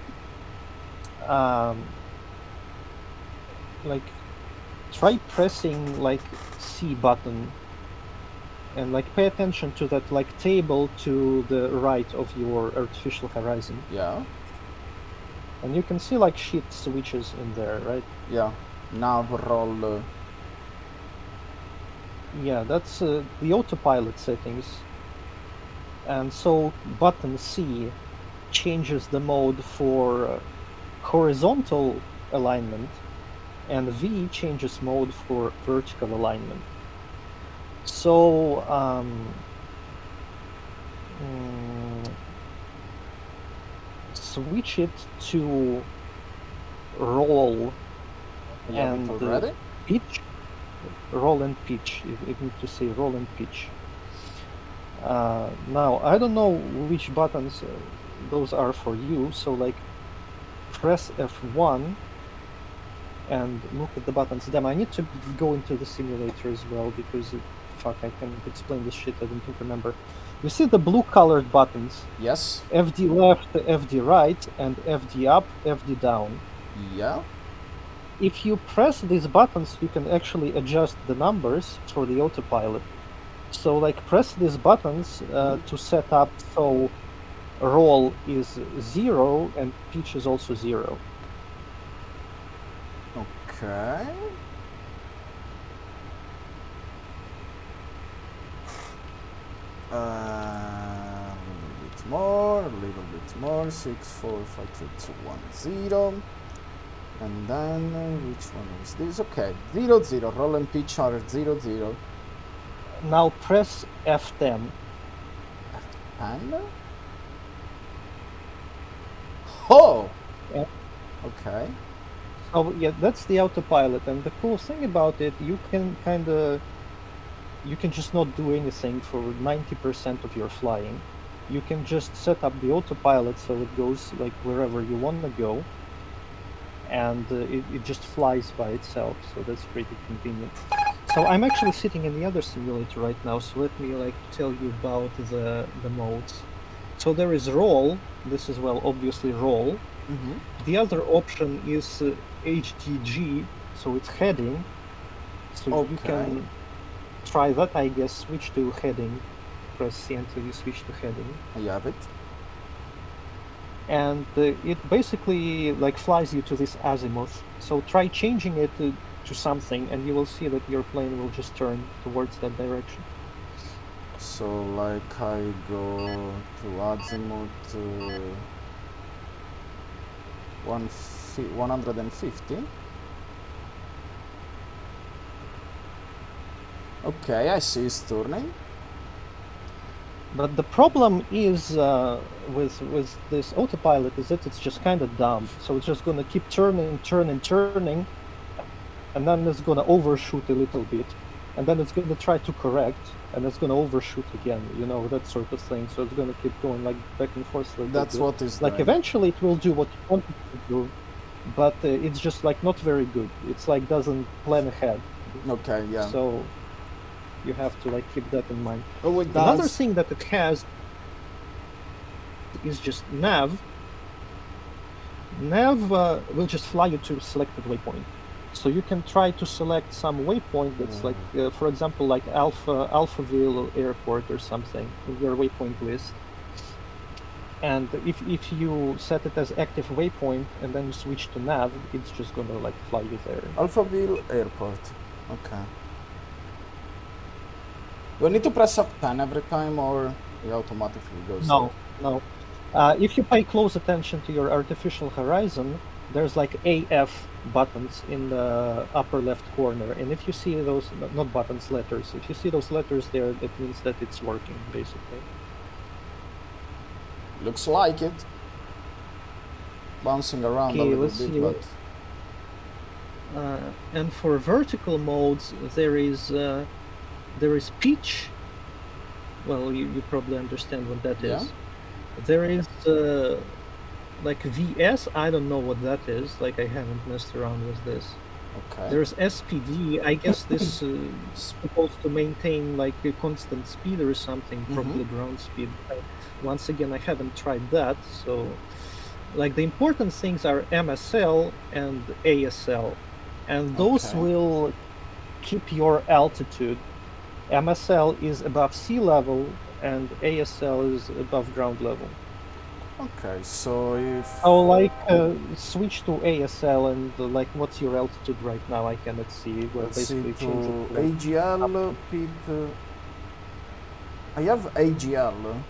Like, try pressing like C button, and like pay attention to that like table to the right of your artificial horizon, Yeah, and you can see like shit switches in there, right? yeah. Nav roll. Yeah, that's the autopilot settings. And so button C changes the mode for horizontal alignment, and V changes mode for vertical alignment. So switch it to roll Yeah, and already? pitch. Roll and pitch. You need to say roll and pitch. Now I don't know which buttons those are for you. So like press F1 and look at the buttons. Damn, I need to go into the simulator as well because fuck, I can't explain this shit. I don't remember. You see the blue colored buttons? Yes. FD left, FD right, and FD up, FD down. Yeah. If you press these buttons, you can actually adjust the numbers for the autopilot. So like press these buttons to set up so roll is 0 and pitch is also 0. Okay. A little bit more. 6, 4, 5, 3, 2, 1, 0. And then which one is this? Okay, 0, 0. Roll and pitch are 0, 0. Now press F10. And oh, Yeah. okay. So yeah, that's the autopilot, and the cool thing about it, you can you can just not do anything for 90% of your flying. You can just set up the autopilot so it goes like wherever you want to go, and it just flies by itself. So that's pretty convenient. So I'm actually sitting in the other simulator right now. So let me like tell you about the modes. So there is roll. This is well obviously roll. The other option is HDG, so it's heading. So you can try that, I guess. Switch to heading. Press C until you switch to heading. I have it. And it basically like flies you to this azimuth. So try changing it to something, and you will see that your plane will just turn towards that direction. So like I go to azimuth 150. Okay, I see it's turning. But the problem is with this autopilot is that it's just kind of dumb. So it's just gonna keep turning, and then it's gonna overshoot a little bit, and then it's gonna try to correct, and it's gonna overshoot again. You know, that sort of thing. So it's gonna keep going like back and forth. Like That's what is like doing. eventually it will do what you want it to do, but it's just like not very good. It's like doesn't plan ahead. Okay, yeah. So you have to like keep that in mind. Oh, it Another does. thing that it has is just nav. Nav will just fly you to a selected waypoint. So you can try to select some waypoint that's like, for example, like Alphaville Airport or something in your waypoint list. And if you set it as active waypoint and then you switch to nav, it's just gonna like fly you there. Alphaville Airport. Okay. Do I need to press F10 every time, or it automatically goes? No, no. If you pay close attention to your artificial horizon, there's like AF buttons in the upper left corner, and if you see those, not buttons, letters, if you see those letters there, that means that it's working, basically. Looks like it. Bouncing around a Okay, little let's bit, see. but... And for vertical modes, there is pitch. Well, you probably understand what that is. Yeah. There is like VS. I don't know what that is. Like I haven't messed around with this. Okay. There's SPD. I guess this is supposed to maintain like a constant speed or something, probably ground speed. Once again, I haven't tried that. So, like the important things are MSL and ASL, and those will keep your altitude. MSL is above sea level, and ASL is above ground level. Okay, so if... Oh, like switch to ASL and like what's your altitude right now? I cannot see. Well, Let's see, basically change it to AGL, Pete... I have AGL.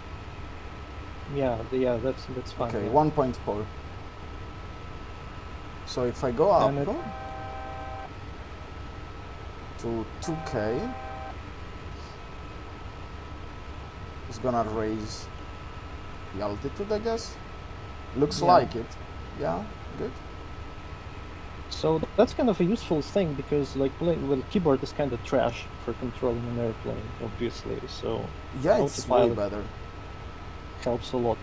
Yeah, that's fine. Okay, yeah. 1.4. So if I go up And it- to 2K, it's gonna raise the altitude, I guess. Looks Yeah. like it. Yeah, good. So that's kind of a useful thing because like well, keyboard is kind of trash for controlling an airplane, obviously. So Yeah, it's way Autopilot better. helps a lot.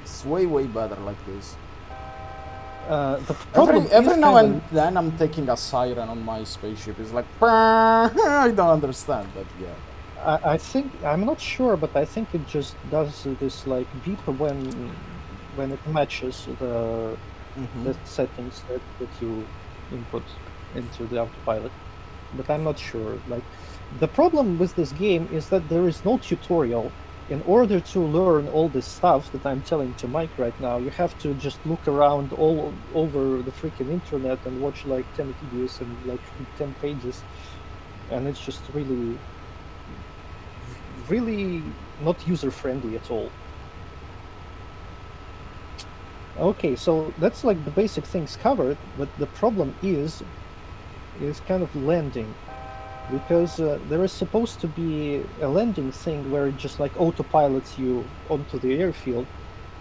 It's way better like this. The problem Every is now kind and then I'm taking a siren on my spaceship. It's like, I don't understand, but yeah. I think I'm not sure, but I think it just does this like beep when it matches the settings that you input into the autopilot. But I'm not sure. Like the problem with this game is that there is no tutorial. In order to learn all this stuff that I'm telling to Mike right now, you have to just look around all over the freaking internet and watch like 10 videos and like 10 pages, and it's just really not user-friendly at all. Okay, so that's like the basic things covered, but the problem is kind of landing, because there is supposed to be a landing thing where it just like autopilots you onto the airfield,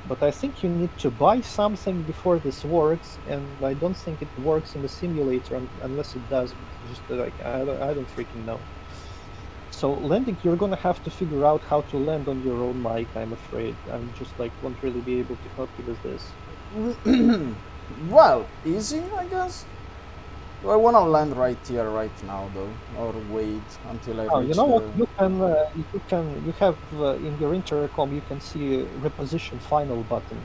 but I think you need to buy something before this works, and I don't think it works in the simulator unless it does. Just like I don't freaking know. So landing, you're gonna have to figure out how to land on your own, Mike. I'm afraid. I'm just like won't really be able to help you with this. Well, easy, I guess. Do I want to land right here, right now, though, or wait until I reach You know what? the... You have in your intercom you can see a reposition final button.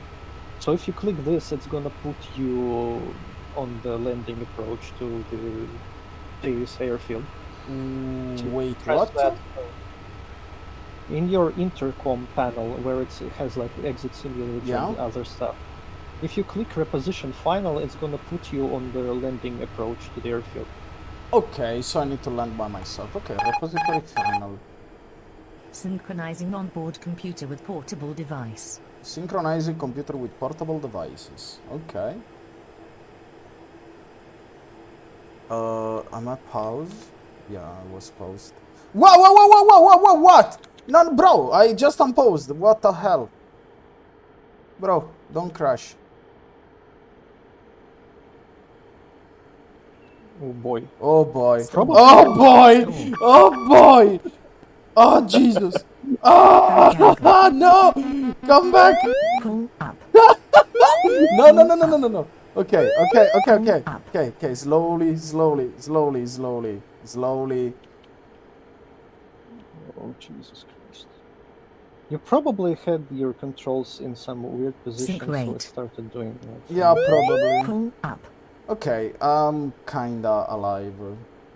So if you click this, it's gonna put you on the landing approach to this airfield. Wait, Press what? that, in your intercom panel where it has like exit simulator and other stuff. If you click reposition final, it's gonna put you on the landing approach to the airfield. Okay, so I need to land by myself. Okay, repository final. Synchronizing onboard computer with portable device. Synchronizing computer with portable devices. Okay. I'm at pause. Yeah, I was paused. Whoa, what? No, bro, I just unpaused. What the hell? Bro, don't crash. Oh boy. Oh boy. Probably Oh boy! Oh boy! Oh Jesus! Oh no! Come back! Pull up. No. Okay. Slowly. Oh Jesus Christ. You probably had your controls in some weird position, so Sync it rate. started doing that. Yeah, probably. Pull up. Okay, I'm kinda alive.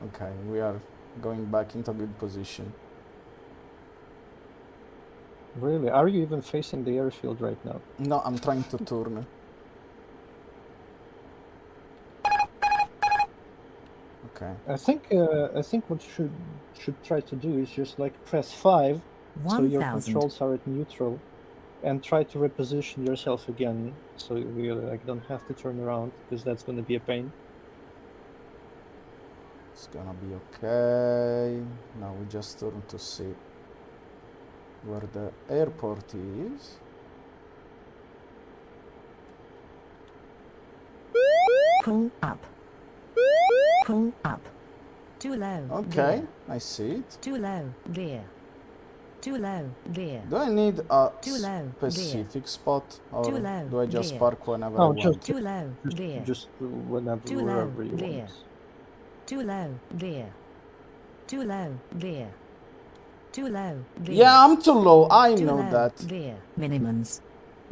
Okay, we are going back into good position. Really? Are you even facing the airfield right now? No, I'm trying to turn. Okay. I think what you should try to do is just like press 5, so your 1000. controls are at neutral, and try to reposition yourself again, so you like don't have to turn around, because that's going to be a pain. It's gonna be okay. Now we just turn to see where the airport is. Pull up. Pull up. Too low. Okay, Veer. I see it. Too low. Veer. Too low. Veer. Do I need a Too low, specific spot, or Too low, do I just veer. park whenever No, I just- want? Too low. Veer. Just whenever, Too low, wherever you veer. want. Too low. Veer. Too low. Veer. Too low. Veer. Yeah, I'm too low. I Too know low. that. Veer. Minimums.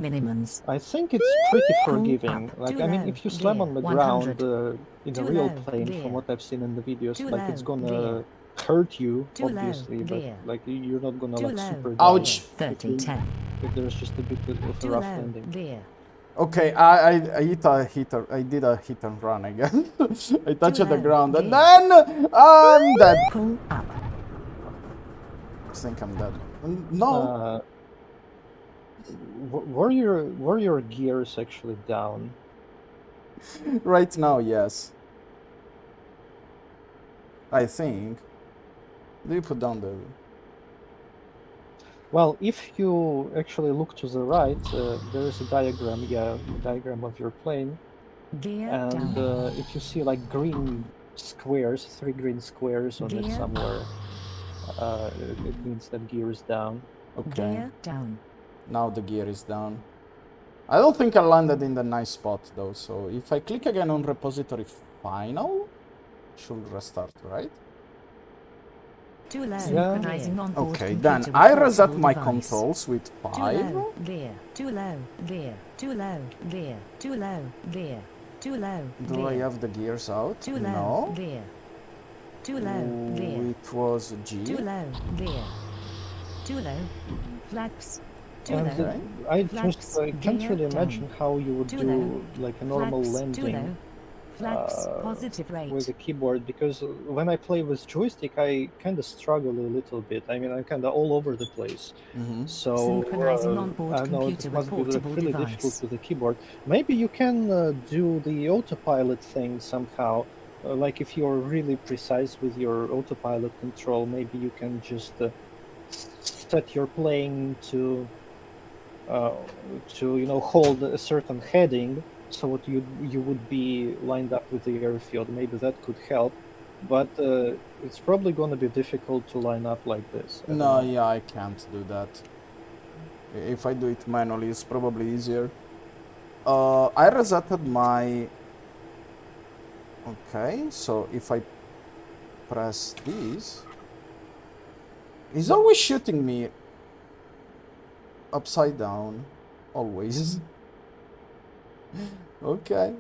Minimums. I think it's pretty Pull forgiving. up. Like, Too I mean, low, if you slam veer. on the 100. ground in a Too real low, plane, veer. from what I've seen in the videos, Too like it's low, gonna veer. hurt you, Too low, obviously, but veer. like you're not gonna Too like low. super Ouch. die 30, 10. if there's just a bit of a Too rough low. landing. Veer. Okay, I hit a hitter. I did a hit and run again. I touched the low, ground and veer. then I'm dead. Pull up. I think I'm dead. No. Were your gears actually down? Right now, yes. I think. Do you put down the... Well, if you actually look to the right, there is a diagram, diagram of your plane, Veer and down. if you see like green squares, 3 green squares on it Gear somewhere, it means that gear is down. Okay. Gear down. Now the gear is down. I don't think I landed in the nice spot though, so if I click again on repository final, it should restart, right? Too low. Yeah. Synchronizing on board Okay, computer then with I reset portable my device. controls with Too 5. low. Veer. Too low. Veer. Too low. Veer. Too low. Veer. Too low. Do I Veer. have the gears out? Too low. No. Veer. Too low. Veer. It was G. Too low. Veer. Too low. Flaps. Too And low. I Flaps, just can't gear really down. imagine how you would Too do low. like a normal Flaps. Too landing low. Flaps. Positive rate. with a keyboard, because when I play with joystick, I kind of struggle a little bit. I mean, I'm kind of all over the place. Mm-hmm. So Synchronizing onboard I know computer it with must be like portable really device. difficult with the keyboard. Maybe you can do the autopilot thing somehow. Like if you're really precise with your autopilot control, maybe you can just set your plane to hold a certain heading, so that you would be lined up with the airfield. Maybe that could help, but it's probably going to be difficult to line up like this. I don't No, know. yeah, I can't do that. If I do it manually, it's probably easier. I resetted my... Okay, so if I press this... He's always shooting me upside down. Always. Okay.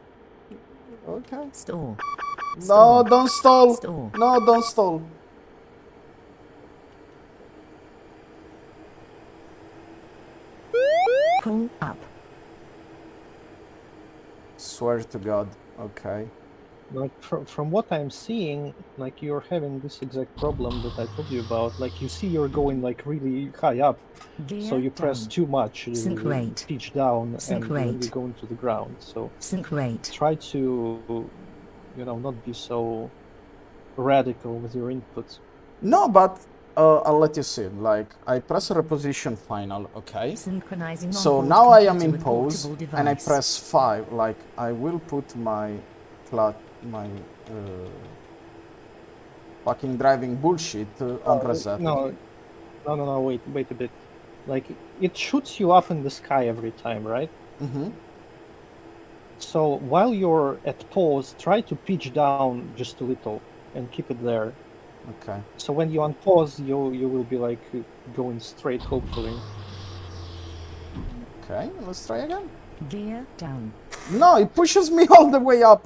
Okay. Stall. No, don't stall. Stall. No, don't stall. Pull up. Swear to God. Okay. Like from what I'm seeing, like you're having this exact problem that I told you about. Like you see, you're going like really high up, Gear so you press down. too much. Sync You rate. pitch down, Sync and then rate. you go into the ground. So Sync rate. try to, not be so radical with your inputs. No, but I'll let you see. Like, I press reposition final, okay? Synchronizing So onboard now I am computer in with pose, portable and I device. press 5. Like, I will put my fucking driving bullshit on reset. No, wait a bit. Like it shoots you up in the sky every time, right? Mm-hmm. So while you're at pause, try to pitch down just a little and keep it there. Okay. So when you unpause, you will be like going straight, hopefully. Okay, let's try again. Gear down. No, it pushes me all the way up.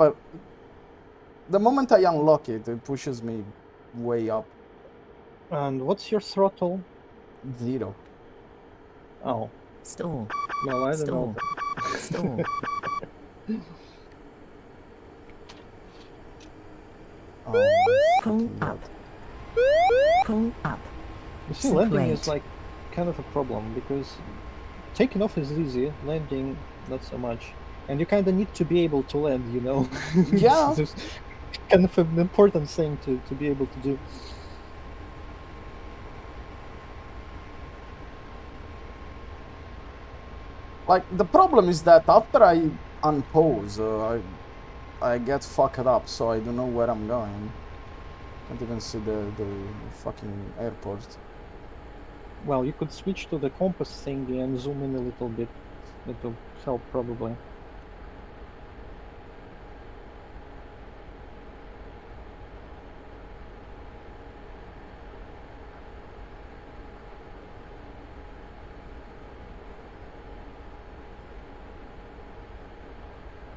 The moment I unlock it, it pushes me way up. And what's your throttle? 0. Oh, Stall. well, I don't know. Stall. Stall. Oh, Pull fucking God. up. Pull up. You see, landing is Great. like kind of a problem because taking off is easy, landing not so much, and you kind of need to be able to land. You know, Yeah. it's just kind of an important thing to be able to do. Like, the problem is that after I unpause, I get fucked up, so I don't know where I'm going. Can't even see the fucking airport. Well, you could switch to the compass thingy and zoom in a little bit. That will help probably.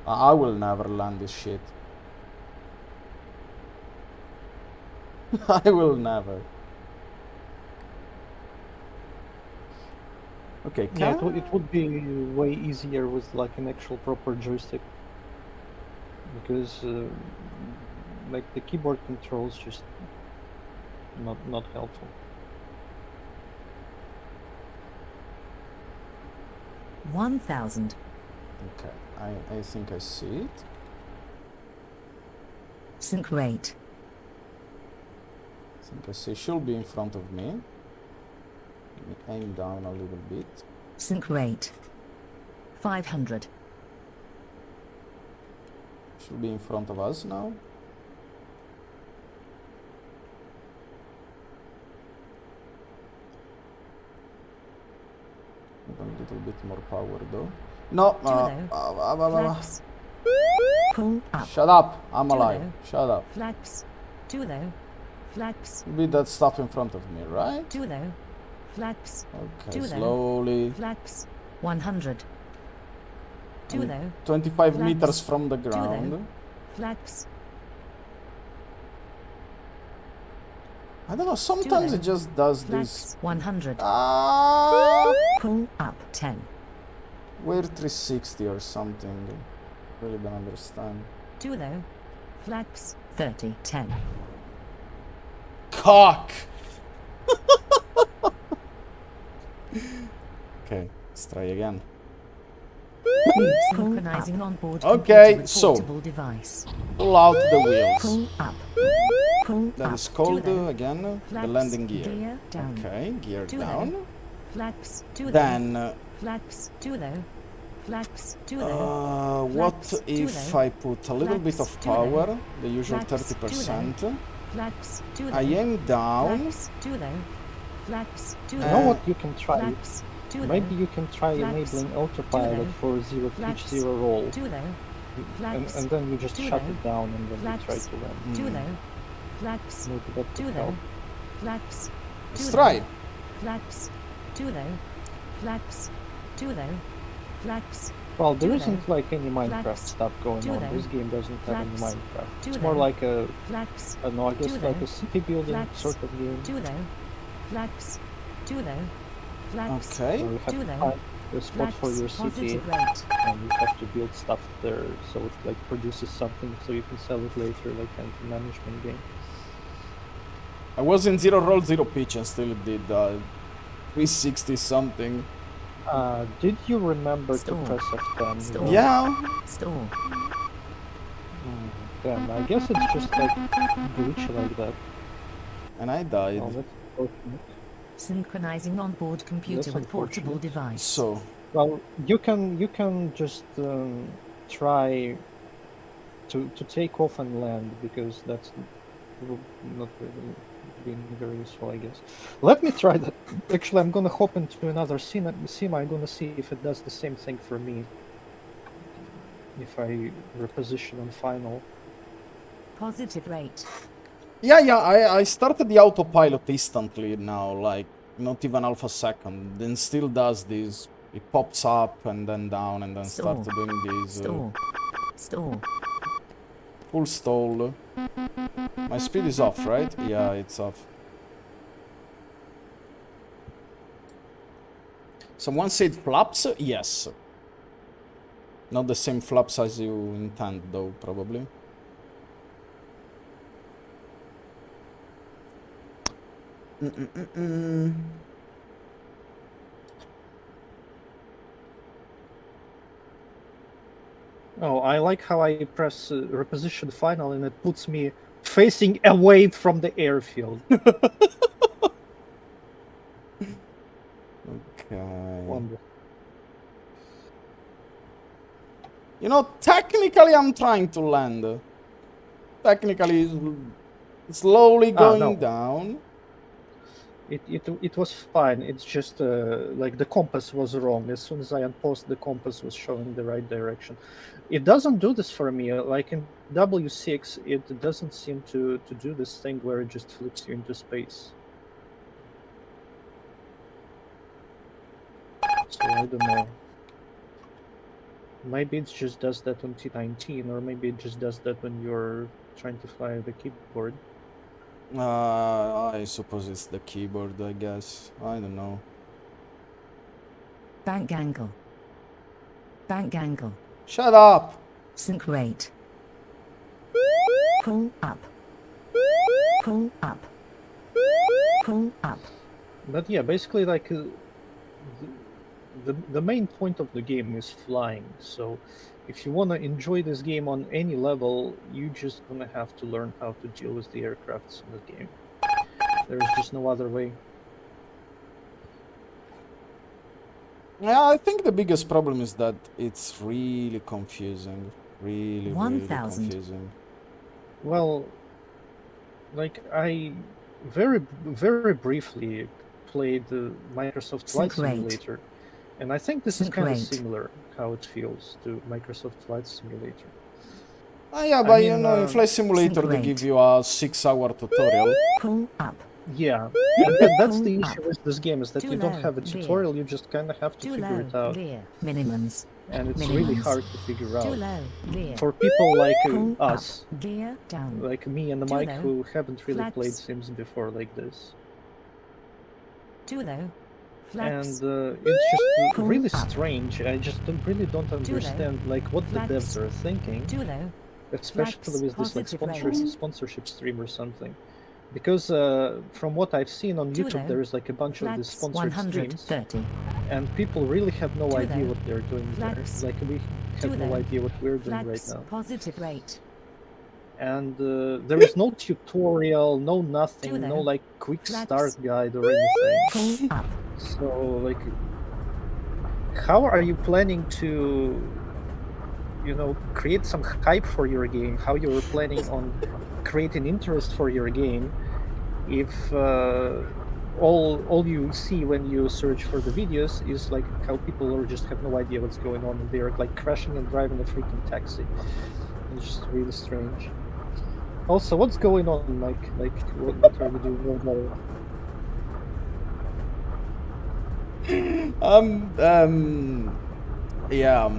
I will never land this shit. I will never. Okay, Yeah, it would be way easier with like an actual proper joystick. Because like the keyboard controls just not helpful. 1,000. Okay, I think I see it. Sync rate. I think I see. She'll be in front of me. Let me aim down a little bit. Sync rate. 500. She'll be in front of us now. Need a little bit more power though. No, Flaps. Pull up. shut up. I'm Too alive. low. Shut up. Flaps. Too low. Flaps. Be that stuff in front of me, right? Too low. Flaps. Okay, Too low. slowly. Flaps. 100. Too I'm low. 25 Flaps. meters from the Too ground. low. Flaps. I don't know, sometimes low. it just does this. Flaps. 100. Ah, Pull up. 10. we're 360 or something. Really don't understand. Too low. Flaps. 30. 10. Cock! Okay, let's try again. Synchronizing onboard Okay, computer with so- portable device. Pull out the wheels. Pull up. Pull That up. is called, Too low. again, the Flaps. landing gear. Gear down. Okay, gear Too low. down. Flaps. Too low. Then, Flaps. Too low. Flaps. Too low. what Flaps, if too low. I put a little bit of Flaps, too low. power, the usual Flaps, too 30%. Flaps. Too low. I aim down. Flaps. Too low. Flaps. Too You low. know what you can try? Flaps. Too low. Maybe you can try Flaps. enabling Too autopilot low. for zero pitch, Flaps. zero roll. Too low. And, Flaps. and then you just Too shut low. it down and then you try Flaps. to land. Too low. Flaps. Maybe that Too could low. help. Flaps. Let's Too try. low. Flaps. Too low. Flaps. Too low. Flaps. Well, there Too isn't low. like any Minecraft Flaps. stuff going Too on. low. This game doesn't have any Flaps. Minecraft. Too It's more low. like a, Flaps. I don't know, I guess Too like low. a city building Flaps. sort of game. Too low. Flaps. Too low. Flaps. Okay. Where you have Too to low. find a spot for Flaps. your city Positive rate. and you have to build stuff there so it like produces something so you can sell it later, like kind of a management game. I was in zero roll, zero pitch and still did 360 something. Did you remember Store. to press F10? Store. Yeah. Store. Damn, I guess it's just like glitch like that. And I died. Oh, that's unfortunate. Synchronizing onboard computer That's with portable unfortunate. device. So, Well, you can just try to take off and land because that's not really being very useful, I guess. Let me try that. Actually, I'm gonna hop into another sim. I'm gonna see if it does the same thing for me. If I reposition on final. Positive rate. yeah, I started the autopilot instantly now, like not even half a second. Then still does this. It pops up and then down and then Store. starts doing this Store. Store. full stall. My speed is off, right? Yeah, it's off. Someone said flaps? Yes. Not the same flaps as you intend, though, probably. Oh, I like how I press reposition final and it puts me facing away from the airfield. Okay. Wonderful. You know, technically I'm trying to land. Technically, it's slowly going down. It was fine. It's just like the compass was wrong. As soon as I unpaused, the compass was showing the right direction. It doesn't do this for me. Like in W6, it doesn't seem to do this thing where it just flips you into space. So I don't know. Maybe it just does that on T19, or maybe it just does that when you're trying to fly the keyboard. I suppose it's the keyboard, I guess. I don't know. Bank angle. Bank angle. Shut up! Sync rate. Pull up. Pull up. Pull up. But yeah, basically, like the main point of the game is flying. So if you want to enjoy this game on any level, you just gonna have to learn how to deal with the aircrafts in the game. There's just no other way. Yeah, I think the biggest problem is that it's really confusing. Really confusing. Well, like I very briefly played the Microsoft Flight Simulator, and I think this is kind of similar how it feels to Microsoft Flight Simulator. Yeah, but you know, in Flight Simulator they give you a 6-hour tutorial. Pull up. Yeah, that's the issue with this game, is that you don't have a tutorial, you just kind of have to figure it out. Minimums. And it's really hard to figure out. For people like us, like me and Mike, who haven't really played Sims before like this. Too low. And it's just really strange. I just really don't understand like what the devs are thinking, especially with this like sponsorship stream or something. Because from what I've seen on YouTube, there is like a bunch of these sponsored streams, and people really have no idea what they're doing there. Like we have no idea what we're doing right now. Positive rate. And there is no tutorial, no nothing, no like quick start guide or anything. So like, how are you planning to, you know, create some hype for your game? How you're planning on creating interest for your game if all you see when you search for the videos is like how people are just have no idea what's going on, and they're like crashing and driving a freaking taxi. It's just really strange. Also, what's going on, Mike? Like what are you doing? Yeah.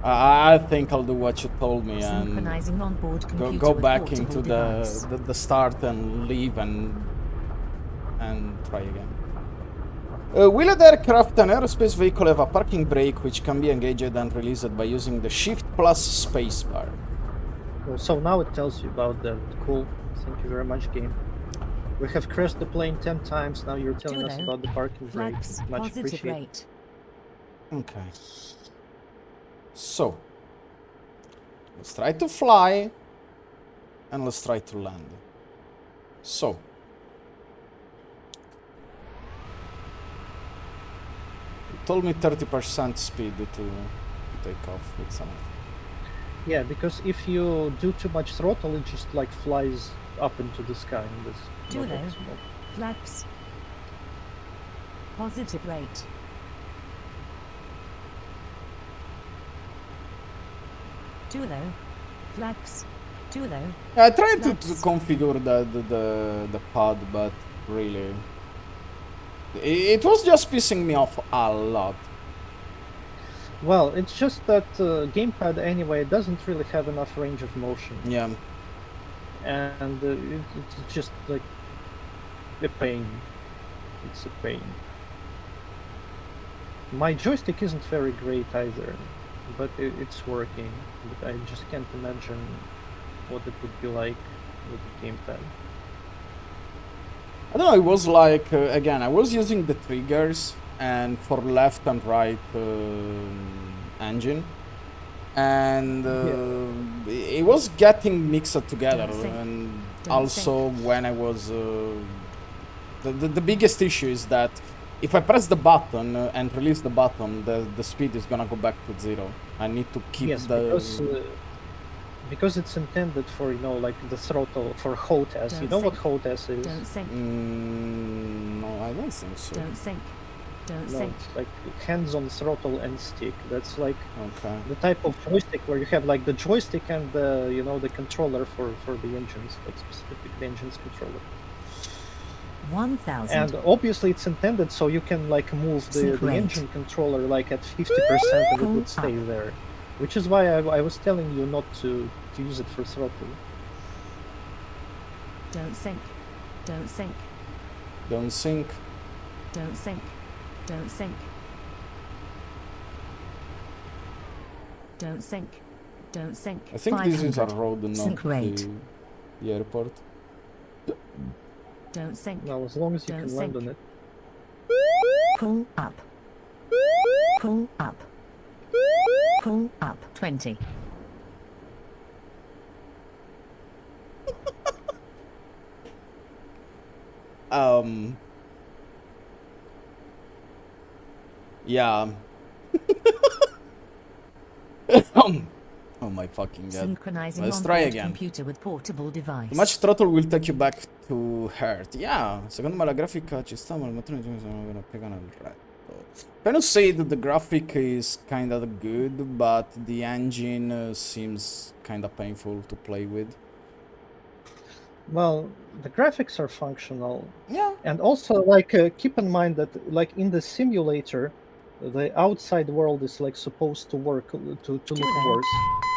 I think I'll do what you told me and go back into the start and leave and try again. Will an aircraft and aerospace vehicle have a parking brake which can be engaged and released by using the Shift plus spacebar? So now it tells you about that. Cool. Thank you very much, game. We have crashed the plane 10 times. Now you're telling us about the parking brake. Much appreciated. Okay. So, let's try to fly and let's try to land. So, you told me 30% speed to take off with some. Yeah, because if you do too much throttle, it just like flies up into the sky. And that's too low. Flaps. Positive rate. Too low. Flaps. Too low. I tried to configure the pad, but really, it was just pissing me off a lot. Well, it's just that gamepad anyway doesn't really have enough range of motion. Yeah. And it's just like a pain. It's a pain. My joystick isn't very great either, but it's working. But I just can't imagine what it would be like with the gamepad. I don't know, it was like, again, I was using the triggers and for left and right engine. And it was getting mixed together. And also when I was... the biggest issue is that if I press the button and release the button, the speed is gonna go back to 0. I need to keep because it's intended for, you know, like the throttle for HOTAS. You know what HOTAS is? Don't sink. No, I don't think so. Don't sink. Don't No, sink. it's like hands-on throttle and stick. That's like Okay. the type of joystick where you have like the joystick and the, you know, the controller for the engines, like specific engines controller. 1,000. And obviously it's intended so you can like move the engine controller like at 50% and it would stay there. Which is why I was telling you not to use it for throttle. Don't sink. Don't sink. Don't sink. Don't sink. Don't sink. Don't sink. Don't sink. I think this is a road, not Sink rate. the airport. Don't sink. Now, as long as you Don't can land sink. on it. Pull up. Pull up. Pull up. 20. Yeah. Oh my fucking god. Synchronizing Let's try onboard again. computer with portable device. Too much throttle will take you back to Earth. Yeah, secondo me la grafica ci sta, ma il motore non pega nel retto. Penso say that the graphic is kind of good, but the engine seems kind of painful to play with. Well, the graphics are functional. Yeah. And also, like, keep in mind that, like, in the simulator, the outside world is, like, supposed to work, to look worse.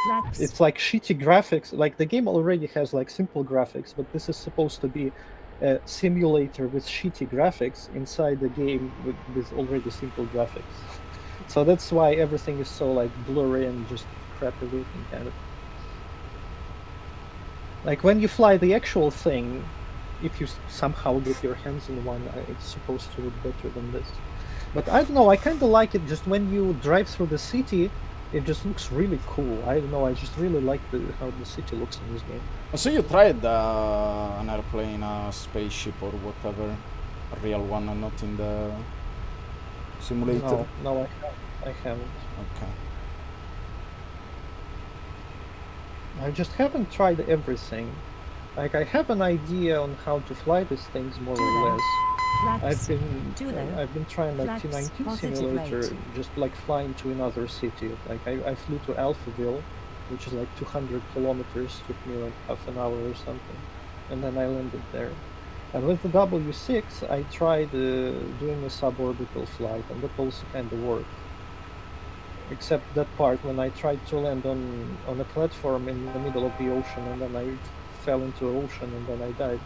Flaps. It's like shitty graphics. Like, the game already has, like, simple graphics, but this is supposed to be a simulator with shitty graphics inside the game with already simple graphics. So that's why everything is so, like, blurry and just crappy looking, kind of. Like, when you fly the actual thing, if you somehow get your hands on one, it's supposed to look better than this. But I don't know, I kind of like it just when you drive through the city, it just looks really cool. I don't know, I just really like how the city looks in this game. So you tried an airplane, a spaceship or whatever, a real one, and not in the simulator? No, I haven't. Okay. I just haven't tried everything. Like, I have an idea on how to fly these things more or less. Flaps. I've been trying like Flaps. T19 Positive simulator, rate. just like flying to another city. Like I flew to Alphaville, which is like 200 kilometers, took me like half an hour or something, and then I landed there. And with the W6, I tried doing a suborbital flight, and that also kind of worked. Except that part when I tried to land on a platform in the middle of the ocean, and then I fell into the ocean, and then I died.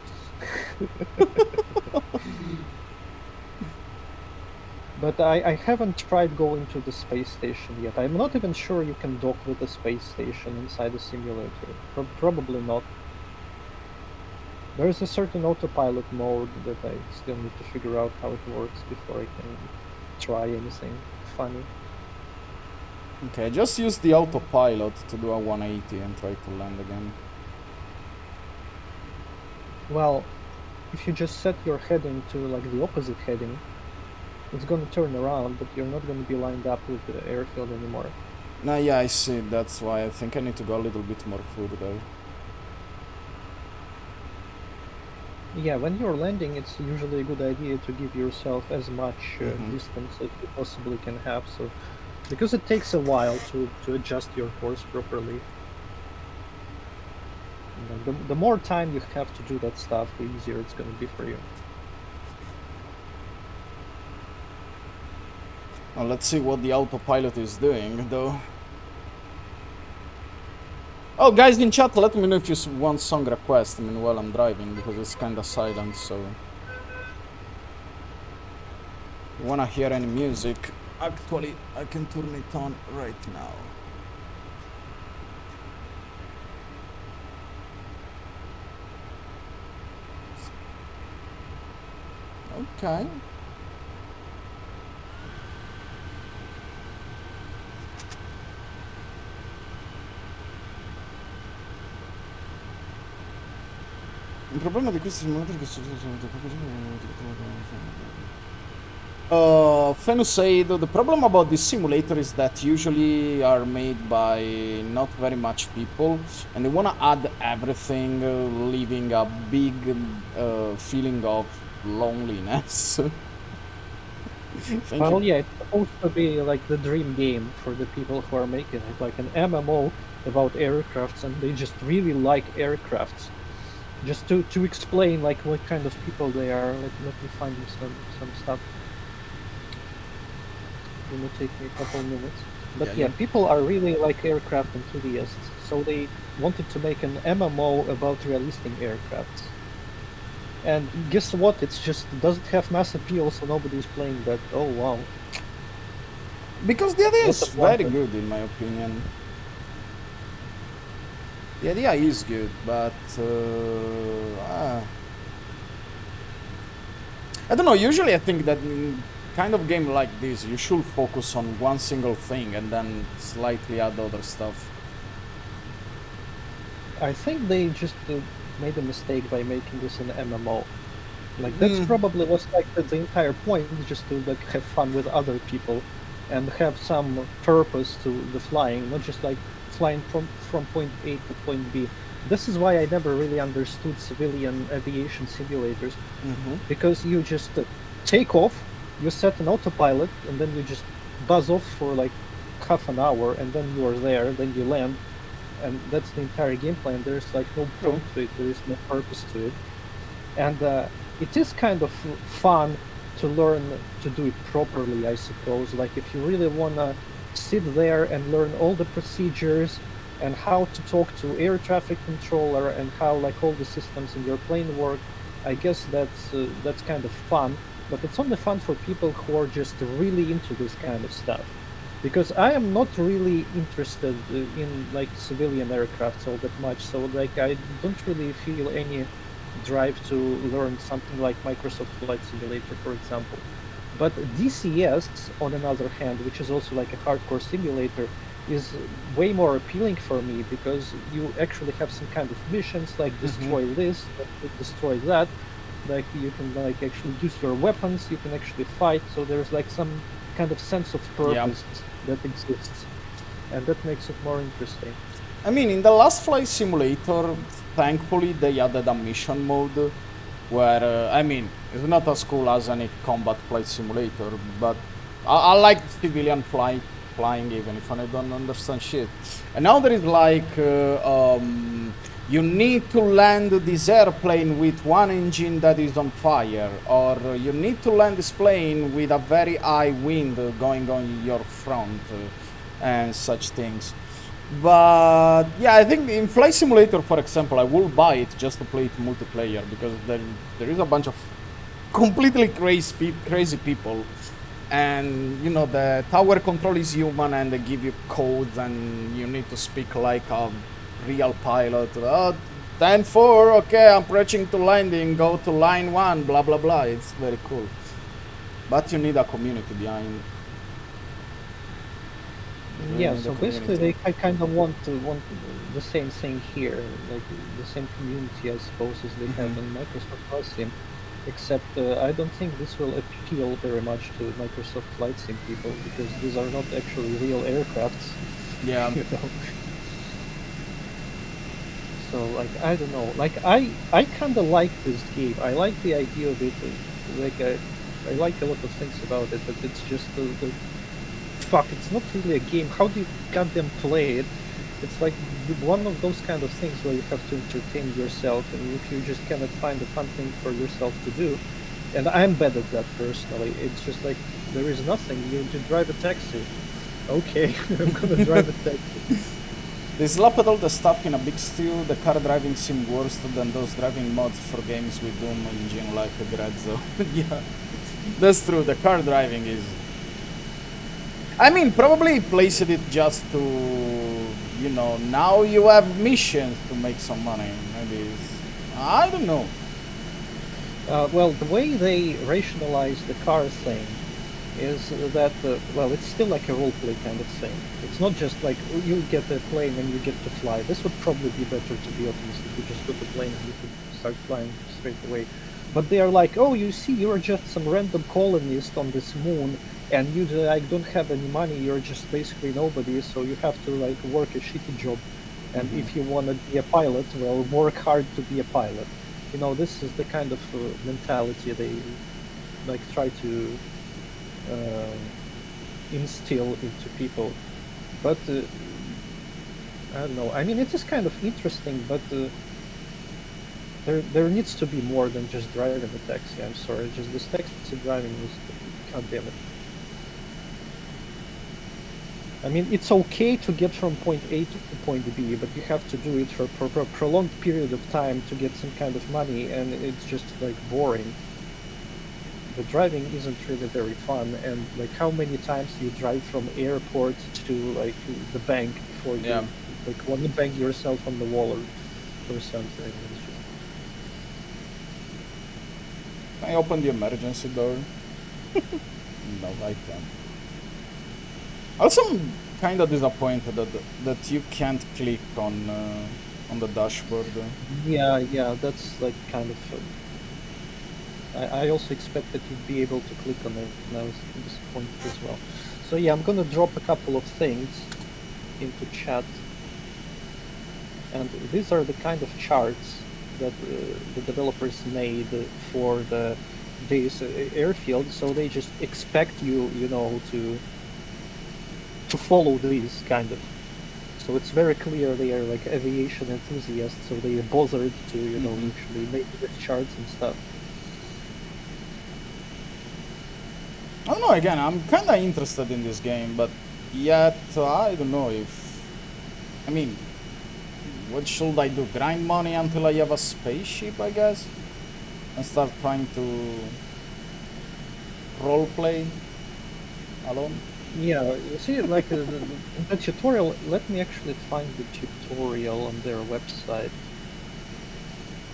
But I haven't tried going to the space station yet. I'm not even sure you can dock with the space station inside the simulator. Probably not. There is a certain autopilot mode that I still need to figure out how it works before I can try anything funny. Okay, just use the autopilot to do a 180 and try to land again. Well, if you just set your heading to like the opposite heading, it's going to turn around, but you're not going to be lined up with the airfield anymore. No, yeah, I see. That's why I think I need to go a little bit more further. Yeah, when you're landing, it's usually a good idea to give yourself as much distance as you possibly can have, so because it takes a while to adjust your course properly. You know, the more time you have to do that stuff, the easier it's going to be for you. Well, let's see what the autopilot is doing, though. Oh, guys in chat, let me know if you want song request. I mean, while I'm driving, because it's kind of silent, so... If you wanna hear any music, actually, I can turn it on right now. Okay. Il problema di questi simulatori è che Fenus said the problem about this simulator is that usually are made by not very much people and they want to add everything, leaving a big feeling of loneliness. Well, yeah, it's supposed to be like the dream game for the people who are making it, like an MMO about aircrafts, and they just really like aircrafts. Just to explain like what kind of people they are, let me find you some stuff. It will take me a couple minutes. But yeah, people are really like aircraft enthusiasts, so they wanted to make an MMO about realistic aircrafts. And guess what? It's just doesn't have mass appeal, so nobody's playing that. Oh wow! Because the idea is very good, in my opinion. The idea is good, but I don't know. Usually, I think that in kind of game like this, you should focus on one single thing and then slightly add other stuff. I think they just made a mistake by making this an MMO. Like that's probably was like the entire point, just to like have fun with other people and have some purpose to the flying, not just like flying from point A to point B. This is why I never really understood civilian aviation simulators, because you just take off, you set an autopilot, and then you just buzz off for like half an hour, and then you are there, then you land, and that's the entire game plan. There's like no point to it, there is no purpose to it. And it is kind of fun to learn to do it properly, I suppose. Like if you really want to sit there and learn all the procedures and how to talk to air traffic controller and how like all the systems in your plane work, I guess that's kind of fun. But it's only fun for people who are just really into this kind of stuff. Because I am not really interested in like civilian aircrafts all that much, so like I don't really feel any drive to learn something like Microsoft Flight Simulator, for example. But DCS, on another hand, which is also like a hardcore simulator, is way more appealing for me because you actually have some kind of missions like destroy this, destroy that. Like you can like actually use your weapons, you can actually fight, so there's like some kind of sense of purpose that exists, and that makes it more interesting. I mean, in the last Flight Simulator, thankfully they added a mission mode where, I mean, it's not as cool as any combat flight simulator, but I like civilian flying even if I don't understand shit. And now there is like, you need to land this airplane with one engine that is on fire, or you need to land this plane with a very high wind going on your front, and such things. But yeah, I think in Flight Simulator, for example, I will buy it just to play it multiplayer, because there is a bunch of completely crazy people, and you know the tower control is human, and they give you codes, and you need to speak like a real pilot. 10-4, okay, I'm approaching to landing, go to line 1, blah blah blah. It's very cool, but you need a community behind. Yeah, so basically I kind of want the same thing here, like the same community, I suppose, as they have in Microsoft Flight Sim, except I don't think this will appeal very much to Microsoft Flight Sim people, because these are not actually real aircrafts. Yeah. You know? So, like, I don't know, like, I kind of like this game. I like the idea of it, like, I like a lot of things about it, but it's just fuck, it's not really a game. How do you goddamn play it? It's like one of those kind of things where you have to entertain yourself, and if you just cannot find a fun thing for yourself to do, and I'm bad at that personally, it's just like, there is nothing, you drive a taxi. Okay, I'm gonna drive a taxi. They slapped all the stuff in a big stew. The car driving seemed worse than those driving mods for games with Doom engine like a Grezzo. Yeah, that's true, the car driving is... I mean, probably placed it just to, you know, now you have missions to make some money. Maybe it's, I don't know. Well, the way they rationalize the car thing is that, well, it's still like a roleplay kind of thing. It's not just like you get a plane and you get to fly. This would probably be better, to be honest, if you just got the plane and you could start flying straight away. But they are like, oh, you see, you're just some random colonist on this moon, and you like don't have any money. You're just basically nobody, so you have to like work a shitty job. And if you want to be a pilot, well, work hard to be a pilot. You know, this is the kind of mentality they like try to instill into people. But I don't know. I mean, it is kind of interesting, but there needs to be more than just driving a taxi. I'm sorry, just this taxi driving was, god damn it. I mean, it's okay to get from point A to point B, but you have to do it for a prolonged period of time to get some kind of money, and it's just like boring. The driving isn't really very fun, and like how many times you drive from airport to like the bank before you like want to bang yourself on the wall or something. It's just... Can I open the emergency door? No, I can't. Also, I'm kind of disappointed that you can't click on the dashboard. Yeah, that's like kind of. I also expect that you'd be able to click on it, and I was disappointed as well. So yeah, I'm gonna drop a couple of things into chat, and these are the kind of charts that the developers made for this airfield. So they just expect you know, to follow these kind of. So it's very clear they are like aviation enthusiasts, so they bothered to, you know, actually make the charts and stuff. I don't know, again, I'm kind of interested in this game, but yet I don't know if... I mean, what should I do? Grind money until I have a spaceship, I guess? And start trying to roleplay alone? Yeah, you see, like the tutorial, let me actually find the tutorial on their website.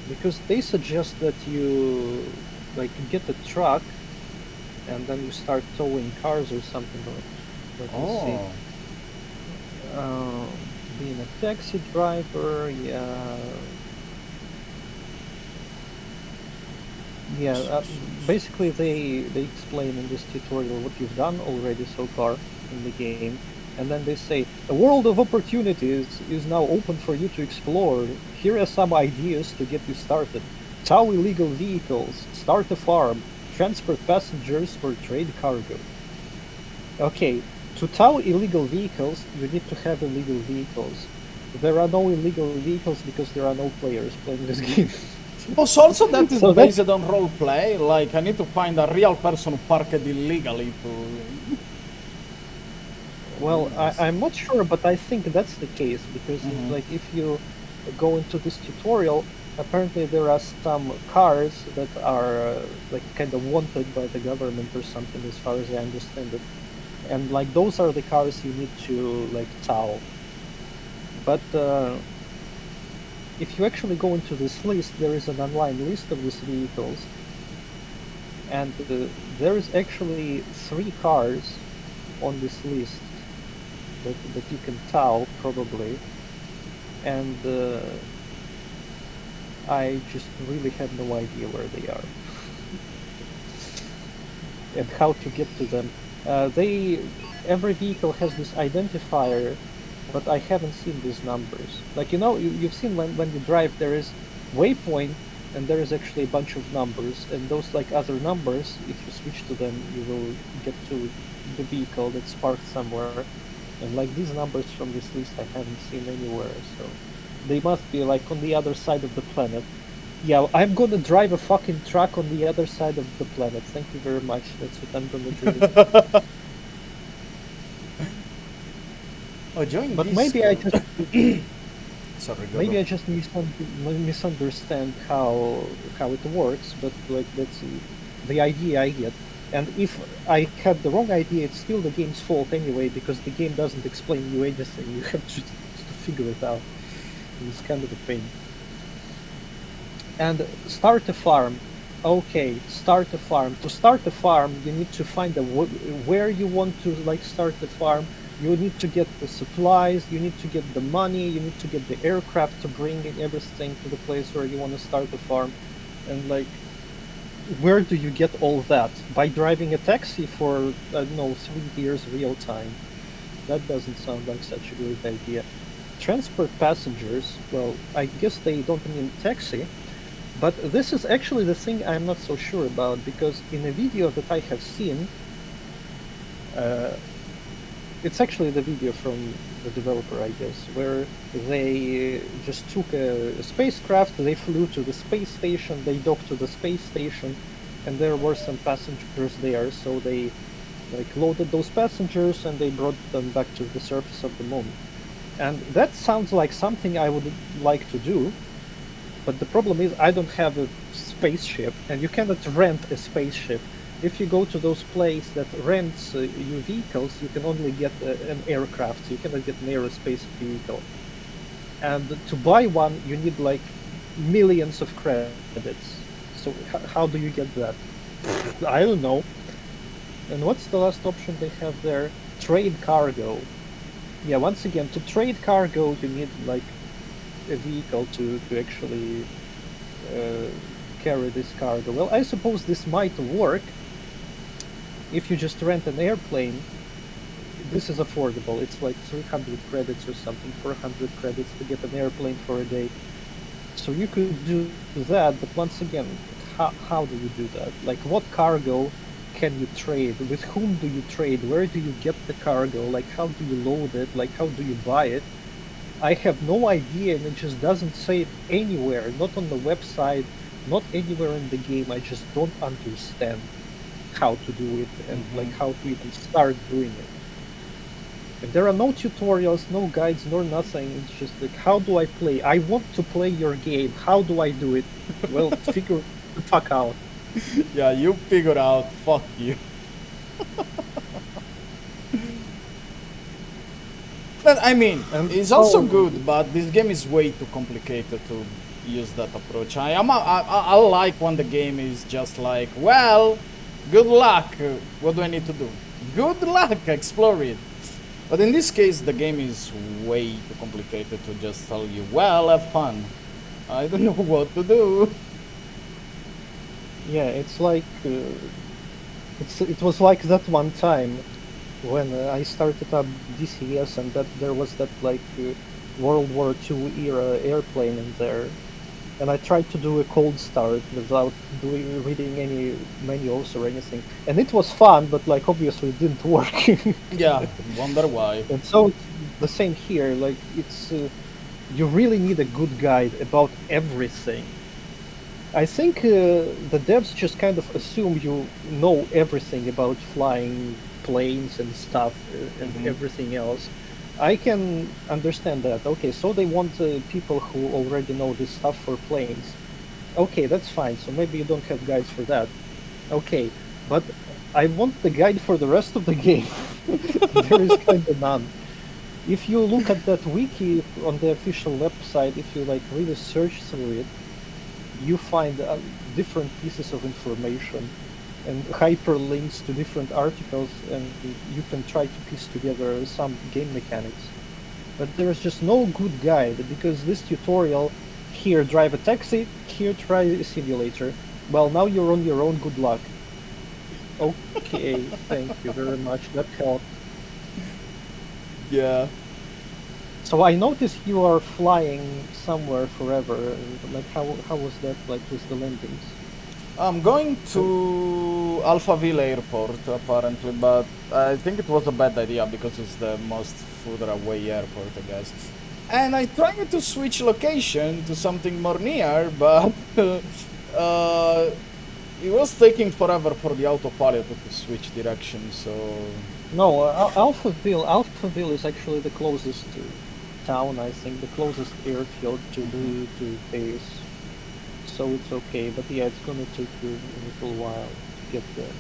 Because they suggest that you, like, get a truck and then you start towing cars or something. Let me see. Being a taxi driver, yeah. Yeah, basically they explain in this tutorial what you've done already so far in the game, and then they say, a world of opportunities is now open for you to explore. Here are some ideas to get you started. Tow illegal vehicles, start a farm, transport passengers, or trade cargo. Okay, to tow illegal vehicles, you need to have illegal vehicles. There are no illegal vehicles because there are no players playing this game. Also, that is so based on roleplay. Like, I need to find a real person who parked illegally to... Well, I'm not sure, but I think that's the case, because like if you go into this tutorial, apparently there are some cars that are like kind of wanted by the government or something, as far as I understand it. And like those are the cars you need to like tow. But if you actually go into this list, there is an online list of these vehicles, and there is actually 3 cars on this list that you can tow, probably, and I just really have no idea where they are and how to get to them. Every vehicle has this identifier, but I haven't seen these numbers. Like, you know, you've seen when you drive, there is waypoint, and there is actually a bunch of numbers, and those like other numbers, if you switch to them, you will get to the vehicle that's parked somewhere. And like these numbers from this list I haven't seen anywhere, so they must be like on the other side of the planet. Yeah, I'm gonna drive a fucking truck on the other side of the planet. Thank you very much. That's what I'm gonna do. Oh, join but this maybe I just sorry, maybe I just misunderstand how it works. But like that's the idea I get. And if I had the wrong idea, it's still the game's fault anyway, because the game doesn't explain you anything. You have to figure it out. It's kind of a pain. And start a farm. okay, start a farm. To start a farm, you need to find where you want to like start the farm. You need to get the supplies, you need to get the money, you need to get the aircraft to bring everything to the place where you want to start the farm. And like, where do you get all that? By driving a taxi for, I don't know, 3 years real time. That doesn't sound like such a great idea. Transport passengers, well, I guess they don't mean taxi, but this is actually the thing I'm not so sure about, because in a video that I have seen, it's actually the video from the developer, I guess, where they just took a spacecraft, they flew to the space station, they docked to the space station, and there were some passengers there, so they like loaded those passengers and they brought them back to the surface of the moon. And that sounds like something I would like to do, but the problem is I don't have a spaceship, and you cannot rent a spaceship. If you go to those places that rents you vehicles, you can only get an aircraft, so you cannot get an aerospace vehicle. And to buy one, you need like millions of credits. So how do you get that? I don't know. And what's the last option they have there? Trade cargo. Yeah, once again, to trade cargo, you need like a vehicle to actually carry this cargo. Well, I suppose this might work. If you just rent an airplane, this is affordable. It's like 300 credits or something, 400 credits to get an airplane for a day. So you could do that, but once again, how do you do that? Like, what cargo can you trade? With whom do you trade? Where do you get the cargo? Like, how do you load it? Like, how do you buy it? I have no idea, and it just doesn't say it anywhere. Not on the website, not anywhere in the game. I just don't understand how to do it and like how to even start doing it. And there are no tutorials, no guides, nor nothing. It's just like, how do I play? I want to play your game. How do I do it? Well, figure the fuck out. Yeah, you figure out. Fuck you. But I mean, it's also good, but this game is way too complicated to use that approach. I like when the game is just like, well, good luck. What do I need to do? Good luck, explore it. But in this case, the game is way too complicated to just tell you, well, have fun. I don't know what to do. Yeah, it's like it was like that one time when I started up DCS, and that there was that like World War II era airplane in there, and I tried to do a cold start without reading any manuals or anything, and it was fun, but like obviously it didn't work. Yeah, wonder why. And so it's the same here. Like it's you really need a good guide about everything. I think the devs just kind of assume you know everything about flying planes and stuff and everything else. I can understand that. Okay, so they want people who already know this stuff for planes. Okay, that's fine. So maybe you don't have guides for that. Okay, but I want the guide for the rest of the game. There is kind of none. If you look at that wiki on the official website, if you like really search through it, you find different pieces of information and hyperlinks to different articles, and you can try to piece together some game mechanics. But there's just no good guide, because this tutorial, here drive a taxi, here try a simulator. Well, now you're on your own, good luck. Okay, thank you very much, that helped. Yeah. So I noticed you are flying somewhere forever. Like, how was that, like, with the landings? I'm going to Alphaville Airport, apparently, but I think it was a bad idea because it's the most further away airport, I guess. And I tried to switch location to something more near, but it was taking forever for the autopilot to switch direction, so... No, Alphaville is actually the closest town, I think, the closest airfield to the base. So it's okay, but yeah, it's gonna take you a little while to get there.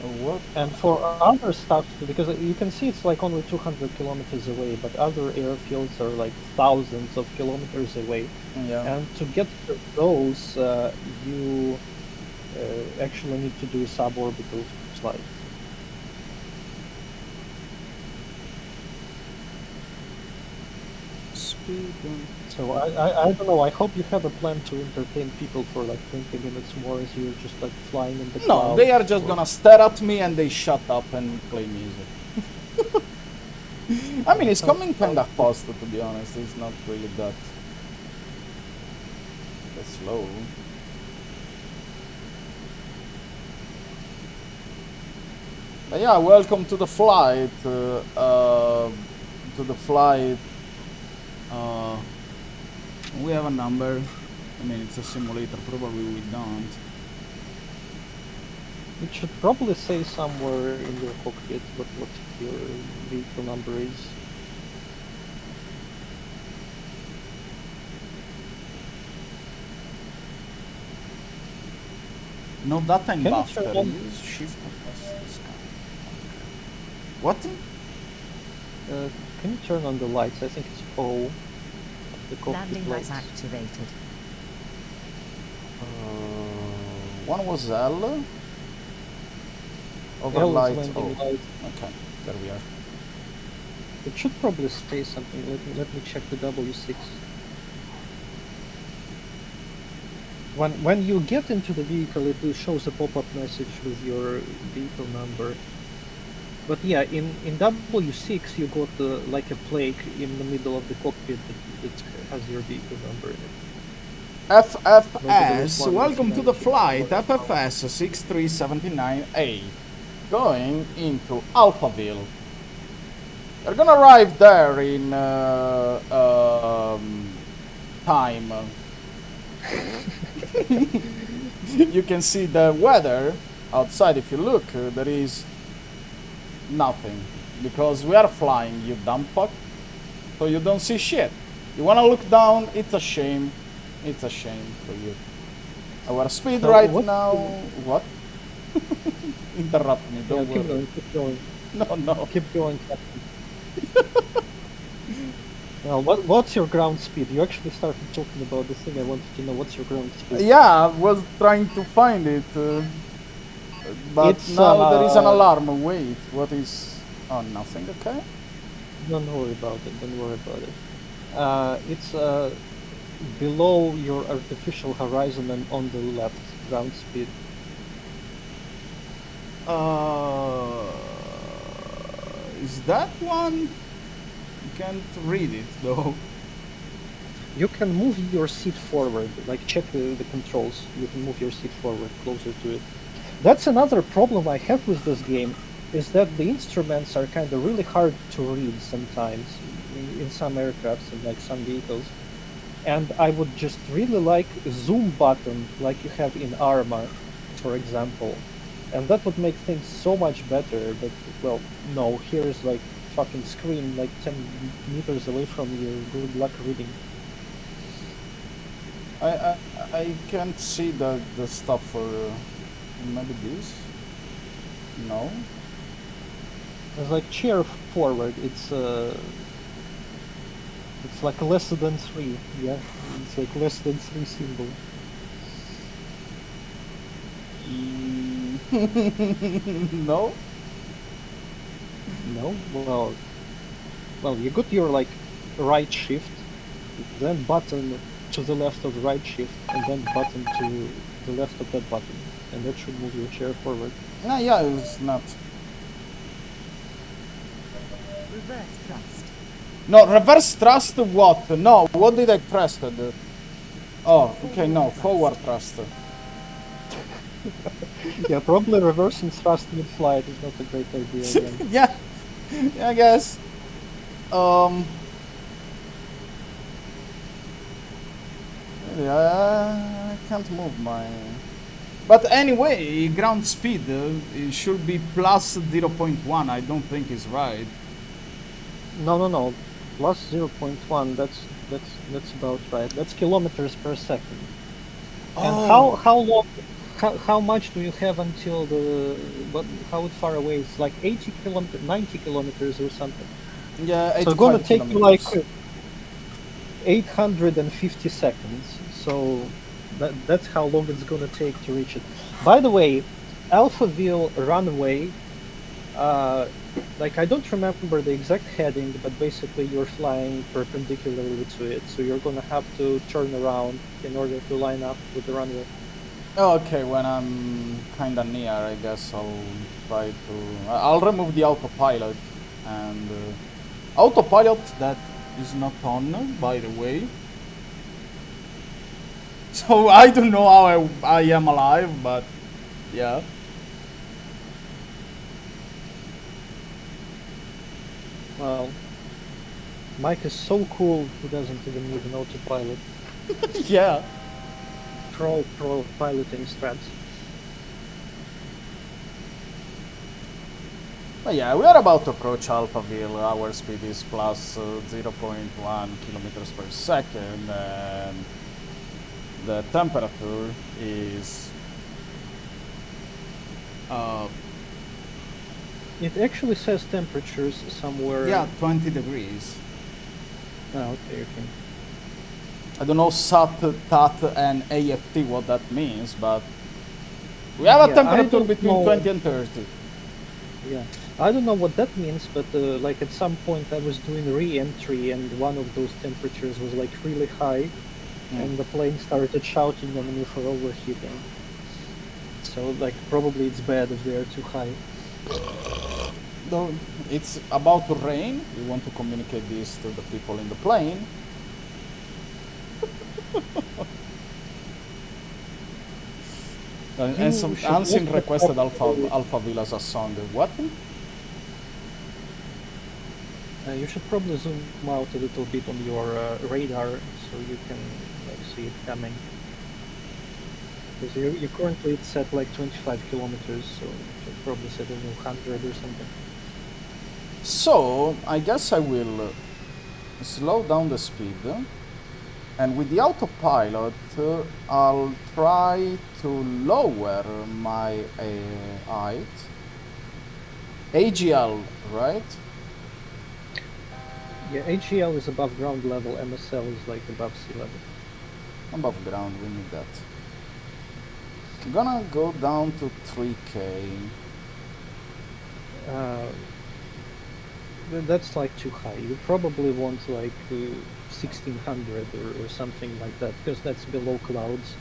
What? And for other stuff, because you can see it's like only 200 kilometers away, but other airfields are like thousands of kilometers away. Yeah. And to get to those, you actually need to do a suborbital flight. Speed. So I don't know. I hope you have a plan to entertain people for like 20 minutes more as you're just like flying in the No, clouds. they are just gonna stare at me and they shut up and play music. I mean, it's coming kind of fast, to be honest. It's not really that slow. But yeah, welcome to the flight. We have a number. I mean, it's a simulator. Probably we don't. It should probably say somewhere in your cockpit what your vehicle number is. No data in Can you buffer. turn on- Use shift and press this guy. What? Can you turn on the lights? I think it's O. The cockpit Landing lights lights. activated. One was L. L is Overlight. landing Oh, light. okay. There we are. It should probably say something. Let me check the W6. When you get into the vehicle, it shows a pop-up message with your vehicle number. But yeah, in W6 you got like a plaque in the middle of the cockpit that has your vehicle number in it. FFS, welcome to the flight. FFS 6379A, going into Alphaville. We're gonna arrive there in time. You can see the weather outside. If you look, there is nothing because we are flying, you dumb fuck. So you don't see shit. You wanna look down? It's a shame. It's a shame for you. Our speed So right what- now. What? Interrupt me. Yeah, Don't keep worry. going, keep going, No. keep going, Captain. Well, what's your ground speed? You actually started talking about the thing I wanted to know. What's your ground speed? Yeah, I was trying to find it, but It's, now there is an alarm. Wait, what is? Oh, nothing. Okay. Don't worry about it. Don't worry about it. It's below your artificial horizon and on the left, ground speed. Is that one? You can't read it though. You can move your seat forward, like check the controls. You can move your seat forward, closer to it. That's another problem I have with this game, is that the instruments are kind of really hard to read sometimes in some aircrafts and like some vehicles. And I would just really like a zoom button like you have in Arma, for example. And that would make things so much better, but well, no, here is like fucking screen like 10 meters away from you. Good luck reading. I can't see the stuff for maybe this. No. It's like chair forward. It's like less than 3. Yeah, it's like less than 3 symbol. No. No, well, you got your like right shift, then button to the left of the right shift, and then button to the left of that button, and that should move your chair forward. Yeah, it's not. Reverse thrust. No, reverse thrust. What? No, what did I press? Oh, okay, no, forward thrust. Yeah, probably reversing thrust mid-flight is not a great idea again. Yeah, I guess. Yeah, I can't move my. But anyway, ground speed it should be plus 0.1. I don't think is right. No. Plus 0.1. That's about right. That's kilometers per second. And Oh. how much do you have until the how far away? It's like 80 kilometers, 90 kilometers or something. Yeah, 85 So it's gonna take you like kilometers. 850 seconds. So that's how long it's gonna take to reach it. By the way, Alphaville runway. Like I don't remember the exact heading, but basically you're flying perpendicularly to it, so you're gonna have to turn around in order to line up with the runway. Okay, when I'm kinda near, I guess I'll try to... I'll remove the autopilot, and... autopilot that is not on, by the way. So I don't know how I am alive, but... yeah. Well, Mike is so cool, he doesn't even need an autopilot. Yeah. Pro piloting strats. But yeah, we are about to approach Alphaville. Our speed is plus 0.1 kilometers per second, and the temperature is... It actually says temperatures somewhere. yeah, 20 degrees. Oh, okay. I don't know SAT, TAT, and AFT what that means, but we have a Yeah, I temperature don't between know. 20 and 30. Yeah, I don't know what that means, but like at some point I was doing re-entry and one of those temperatures was like really high, and the plane started shouting on me for overheating. So like probably it's bad if they are too high. No, it's about to rain. We want to communicate this to the people in the plane. And some should Unseen also requested probably- Alphaville as a song. What? You should probably zoom out a little bit on your radar so you can like see it coming. Because you currently it's at like 25 kilometers, so you should probably set it 100 or something. So, I guess I will slow down the speed. And with the autopilot, I'll try to lower my height. AGL, right? Yeah, AGL is above ground level, MSL is like above sea level. Above ground, we need that. I'm gonna go down to 3K. That's like too high. You probably want like 1600 or something like that, because that's below clouds.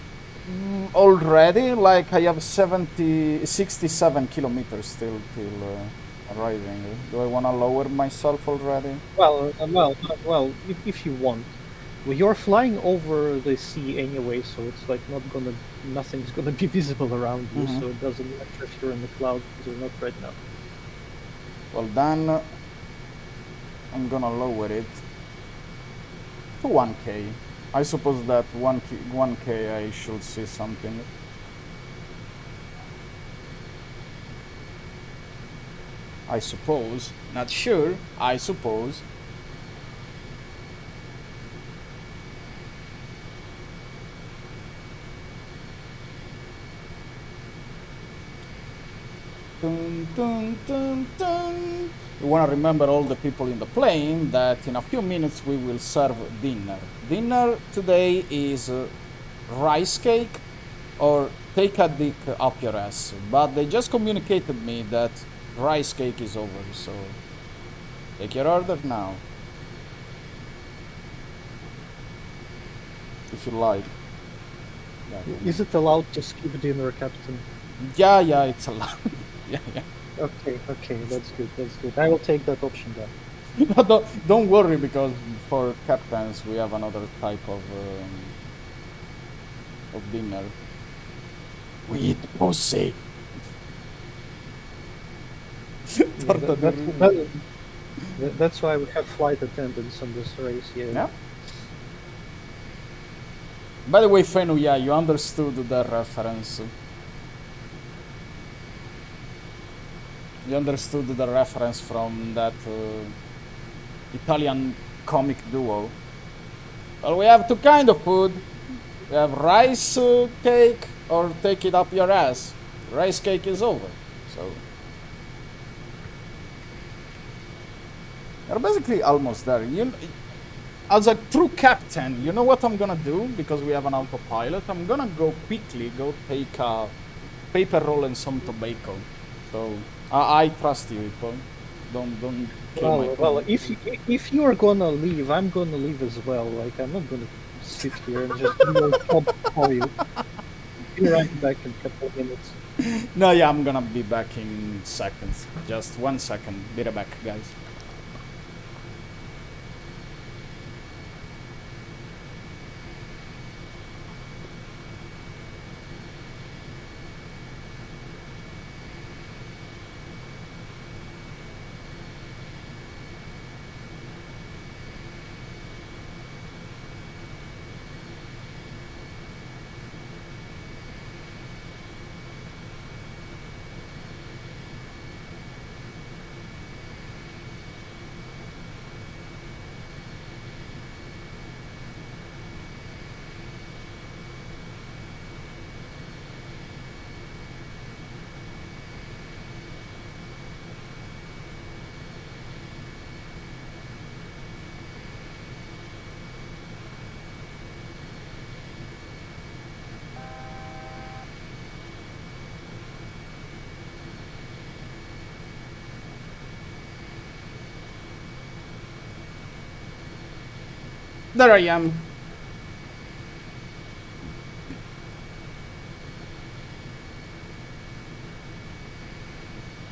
Already, like I have 67 kilometers still till arriving. Do I wanna lower myself already? Well, if you want. Well, you're flying over the sea anyway, so it's like nothing's gonna be visible around you, so it doesn't matter if you're in the clouds or not right now. Well, then I'm gonna lower it to 1K. I suppose that 1K I should see something. I suppose. Not sure. I suppose. Dun, dun, dun, dun. You want to remember all the people in the plane that in a few minutes we will serve dinner. Dinner today is rice cake or take a dick up your ass. But they just communicated me that rice cake is over, so take your order now. If you like. Is it allowed to skip dinner, Captain? Yeah, it's allowed. yeah. Okay, that's good. I will take that option then. No, don't worry, because for captains we have another type of dinner. We eat pussy. That's why we have flight attendants on this race here. Yeah. By the way, Fenu, yeah, you understood the reference. You understood the reference from that Italian comic duo. Well, we have two kind of food. We have rice cake or take it up your ass. Rice cake is over. So you're basically almost there. As a true captain, you know what I'm gonna do? Because we have an autopilot, I'm gonna go quickly, go take a paper roll and some tobacco. So I trust you, Hippo. Don't kill my plan. Well, if you are gonna leave, I'm gonna leave as well. Like, I'm not gonna sit here and just do a job for you. Be right back in a couple of minutes. No, yeah, I'm gonna be back in seconds. Just 1 second. Be right back, guys. There I am.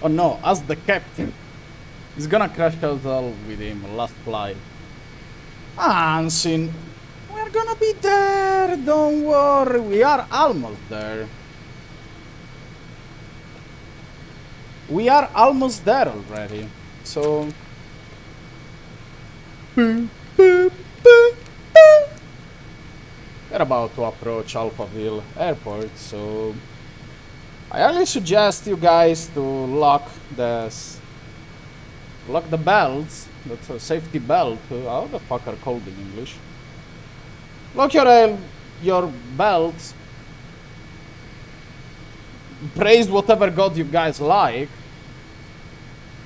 Oh no, as the captain. He's gonna crash us all with him, last flight. Unseen. We're gonna be there, don't worry, we are almost there. We are almost there already, so... Boop, boop, boop, boop. We're about to approach Alphaville Airport, so... I highly suggest you guys to lock the belts. That's a safety belt. How the fuck are called in English? Lock your belts. Praise whatever god you guys like,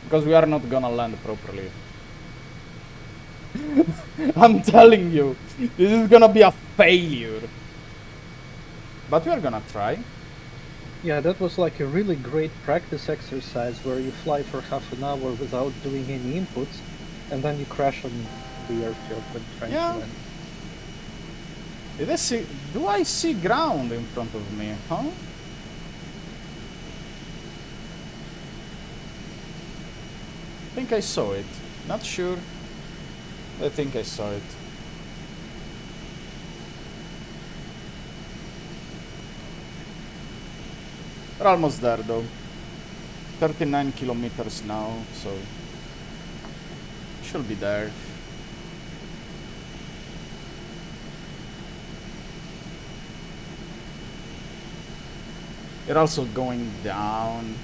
because we are not gonna land properly. I'm telling you, this is gonna be a failure. But we are gonna try. Yeah, that was like a really great practice exercise where you fly for half an hour without doing any inputs, and then you crash on the airfield when trying to land. Do I see ground in front of me, huh? I think I saw it. Not sure. I think I saw it. We're almost there though. 39 kilometers now, so should be there. We're also going down.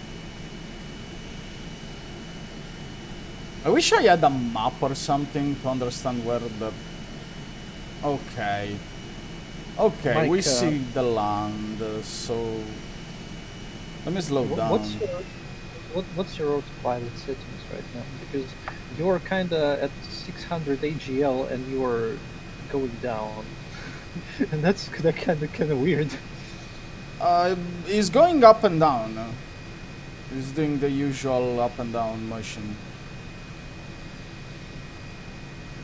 I wish I had a map or something to understand where the... Okay. Okay, Mike, we see the land, so... Let me slow down. What's your autopilot settings right now? Because you're kinda at 600 AGL and you're going down. And that's kinda weird. He's going up and down. He's doing the usual up and down motion.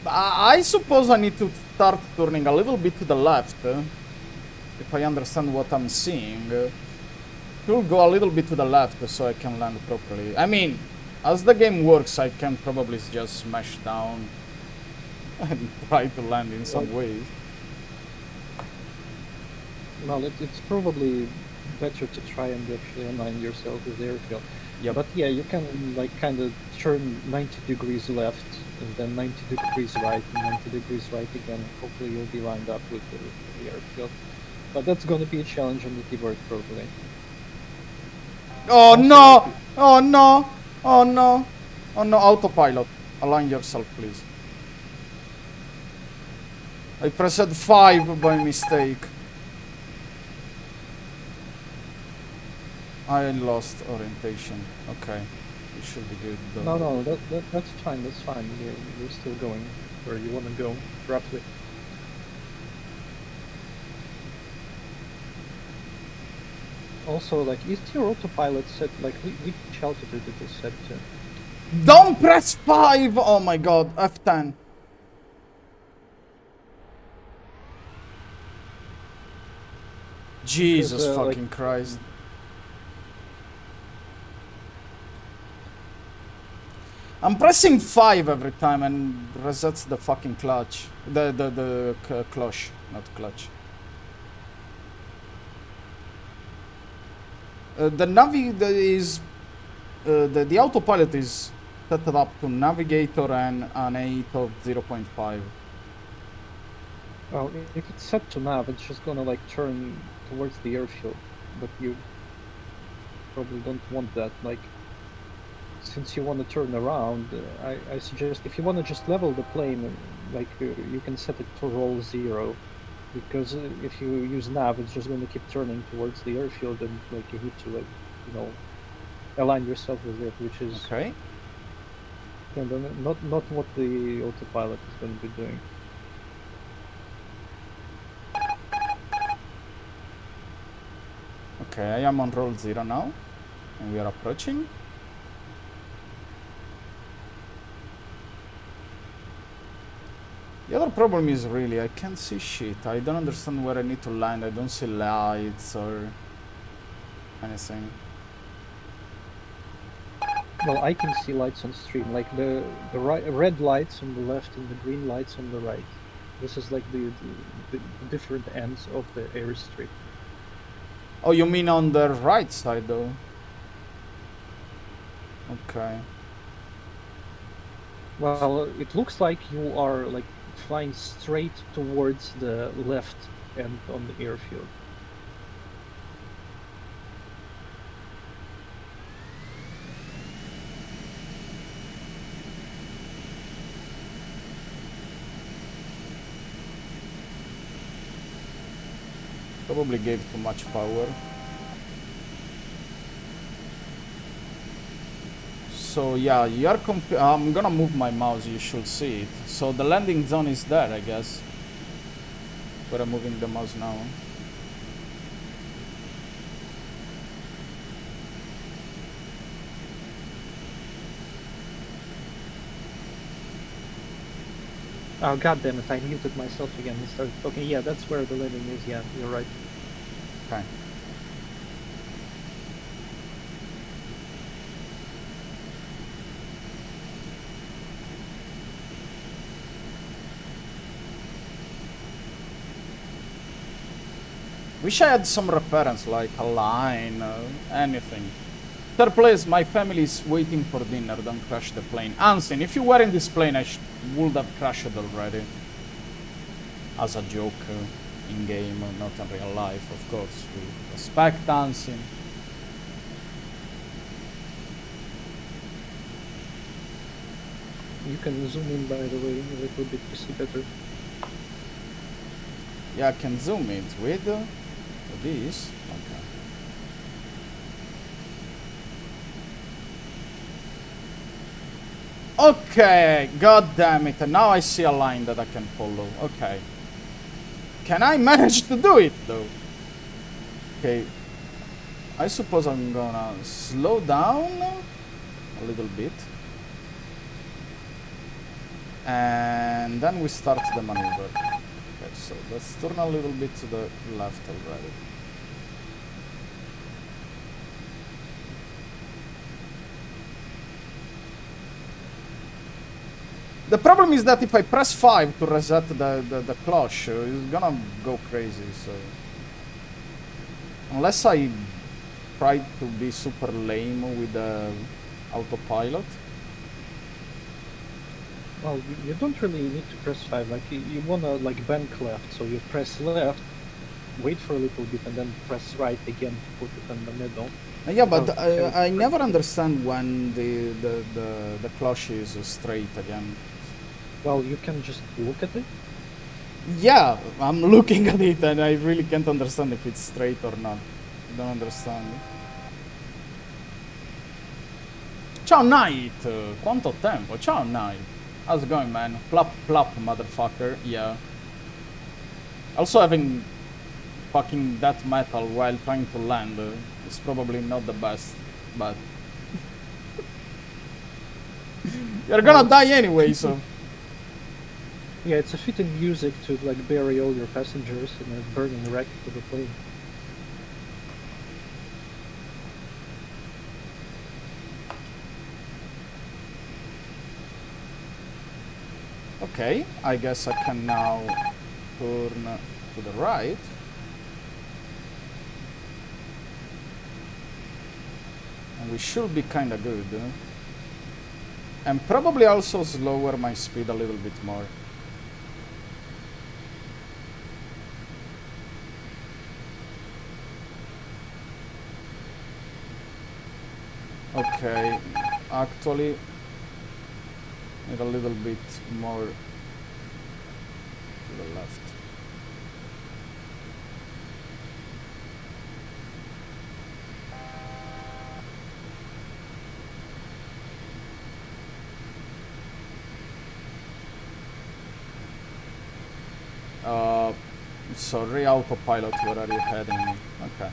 I suppose I need to start turning a little bit to the left, if I understand what I'm seeing. We'll go a little bit to the left so I can land properly. I mean, as the game works, I can probably just smash down and try to land in some ways. Well, it's probably better to try and actually align yourself with the airfield. Yeah, but yeah, you can like kind of turn 90 degrees left and then 90 degrees right and 90 degrees right again. Hopefully you'll be lined up with the airfield. But that's going to be a challenge on the keyboard probably. Oh no! Oh no! Oh no! Oh no, autopilot. Align yourself, please. I pressed 5 by mistake. I lost orientation. Okay. It should be good though. No, that's fine, that's fine. You're still going where you want to go, roughly. Also, like, is your autopilot set, like, which altitude it is set to? Don't press 5! Oh my god, F10. Jesus Because, fucking like, Christ. I'm pressing 5 every time and resets the fucking clutch. The clutch, not clutch. The autopilot is set up to navigator and an 8 of 0.5. well, if it's set to nav, it's just gonna, like, turn towards the airfield, but you probably don't want that. Like, since you want to turn around, I suggest if you want to just level the plane, like, you can set it to roll 0, because if you use nav, it's just going to keep turning towards the airfield, and, like, you need to, like, you know, align yourself with it, which is Okay. kind of not what the autopilot is going to be doing. Okay, I am on roll 0 now, and we are approaching. The other problem is really I can't see shit. I don't understand where I need to land. I don't see lights or anything. Well, I can see lights on stream, like the red lights on the left and the green lights on the right. This is like the different ends of the airstrip. Oh, you mean on the right side though? Okay. Well, it looks like you are, like, flying straight towards the left end on the airfield. Probably gave too much power. So yeah, you are I'm gonna move my mouse, you should see it. So the landing zone is there, I guess. Where I'm moving the mouse now. Oh, god damn it, I muted myself again and started talking. Yeah, that's where the landing is, yeah, you're right. Okay. Wish I had some reference, like a line, anything. Third place, my family is waiting for dinner, don't crash the plane. Ansin, if you were in this plane, I would have crashed it already. As a joke, in-game, not in real life, of course. We respect Ansin. You can zoom in, by the way, a little bit to see better. Yeah, I can zoom it with this. Okay. Okay, god damn it. Now I see a line that I can follow. Okay. Can I manage to do it though? Okay. I suppose I'm gonna slow down a little bit. And then we start the maneuver. Okay, so let's turn a little bit to the left already. The problem is that if I press 5 to reset the clutch, it's gonna go crazy, so... Unless I try to be super lame with the autopilot. Well, you don't really need to press 5, like, you wanna, like, bank left, so you press left, wait for a little bit, and then press right again to put it in the middle. Yeah, but I never understand when the clutch is straight again. Well, you can just look at it. Yeah, I'm looking at it and I really can't understand if it's straight or not. I don't understand. Ciao Knight! Quanto tempo? Ciao Knight! How's it going, man? Plop plop, motherfucker. Yeah. Also having fucking death metal while trying to land is probably not the best, but you're gonna die anyway, so Yeah, it's a fitting music to like bury all your passengers in a burning wreck of a plane. okay, I guess I can now turn to the right. And we should be kinda good. And probably also lower my speed a little bit more. Okay, actually need a little bit more to the left. Sorry, Autopilot, where are you heading me? Okay.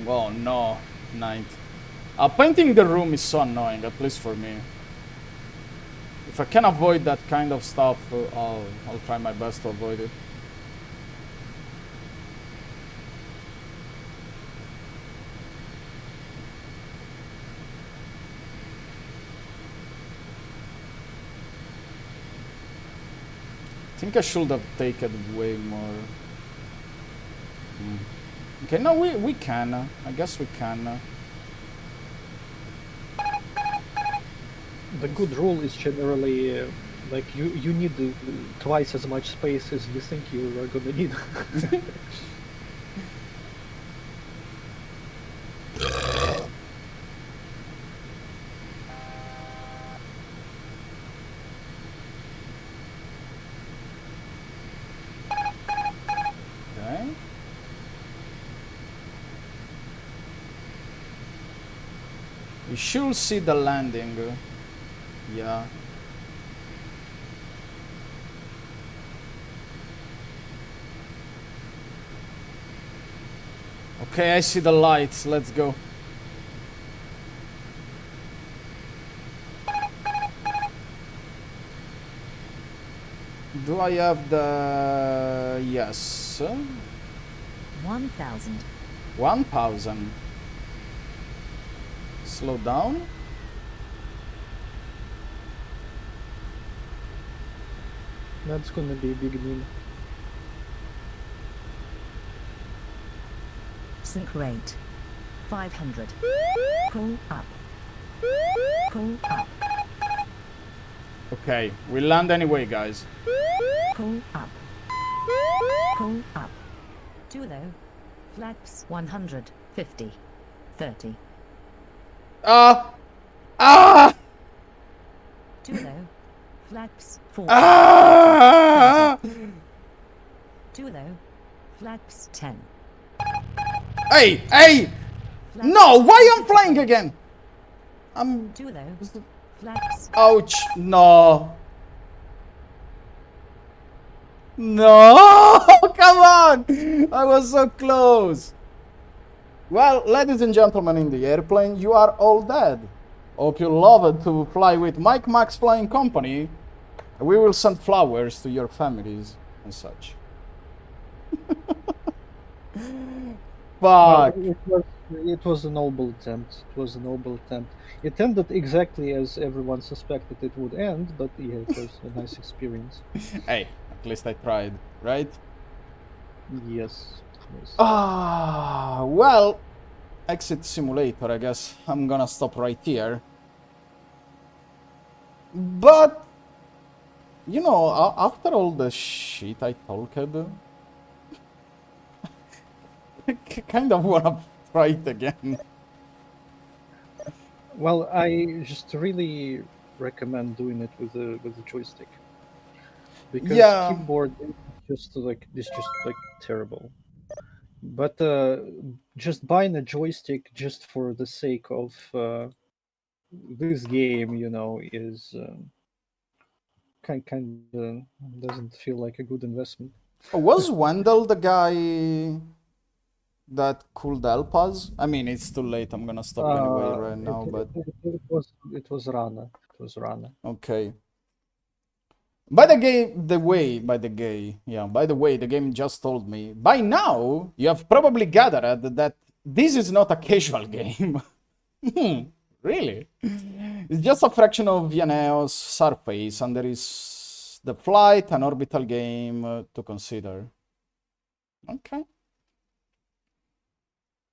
Oh no, night. Painting the room is so annoying, at least for me. If I can avoid that kind of stuff, I'll try my best to avoid it. I think I should have taken way more. Okay, no, we can. I guess we can. The good rule is generally like you need twice as much space as you think you are gonna need. Okay. We should see the landing. Yeah. Okay, I see the lights. Let's go. Do I have the... Yes. 1,000. 1,000. Slow down. That's gonna be a big need. Sync rate 500. Pull up. Pull up. Okay, we land anyway, guys. Pull up. Pull up. Too low. Flaps 150. 30. Too low. Flaps 40. Too low. Flaps 10. Hey! Hey! Flaps No! Why I'm flying again? I'm... Too low. Flaps. Ouch! No! No! Come on! I was so close! Well, ladies and gentlemen in the airplane, you are all dead. Hope you love it to fly with Mike Max Flying Company. We will send flowers to your families and such. Fuck! It was a noble attempt. It was a noble attempt. It ended exactly as everyone suspected it would end, but yeah, it was a nice experience. Hey, at least I tried, right? Yes. Yes. Well, exit simulator, I guess. I'm gonna stop right here. But, you know, after all the shit I talked, I kind of wanna try it again. Well, I just really recommend doing it with a joystick, because Yeah. keyboard is just like terrible. But just buying a joystick just for the sake of this game, is kind of doesn't feel like a good investment. Was Wendell the guy that could help us? I mean, it's too late. I'm gonna stop anyway right It, now, it, but it was Rana. It was Rana. okay. By the way, the game just told me, by now, you have probably gathered that this is not a casual game. Really? It's just a fraction of Vianeo's surface, and there is the flight and orbital game to consider. Okay.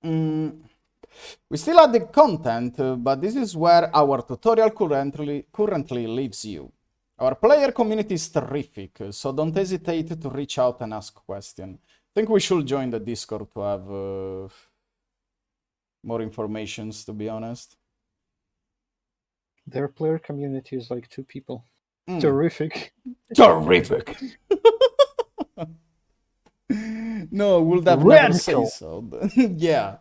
We still have the content, but this is where our tutorial currently leaves you. Our player community is terrific, so don't hesitate to reach out and ask questions. I think we should join the Discord to have more informations, to be honest. Their player community is like 2 people. Terrific. Terrific! No, would have never say so. Yeah,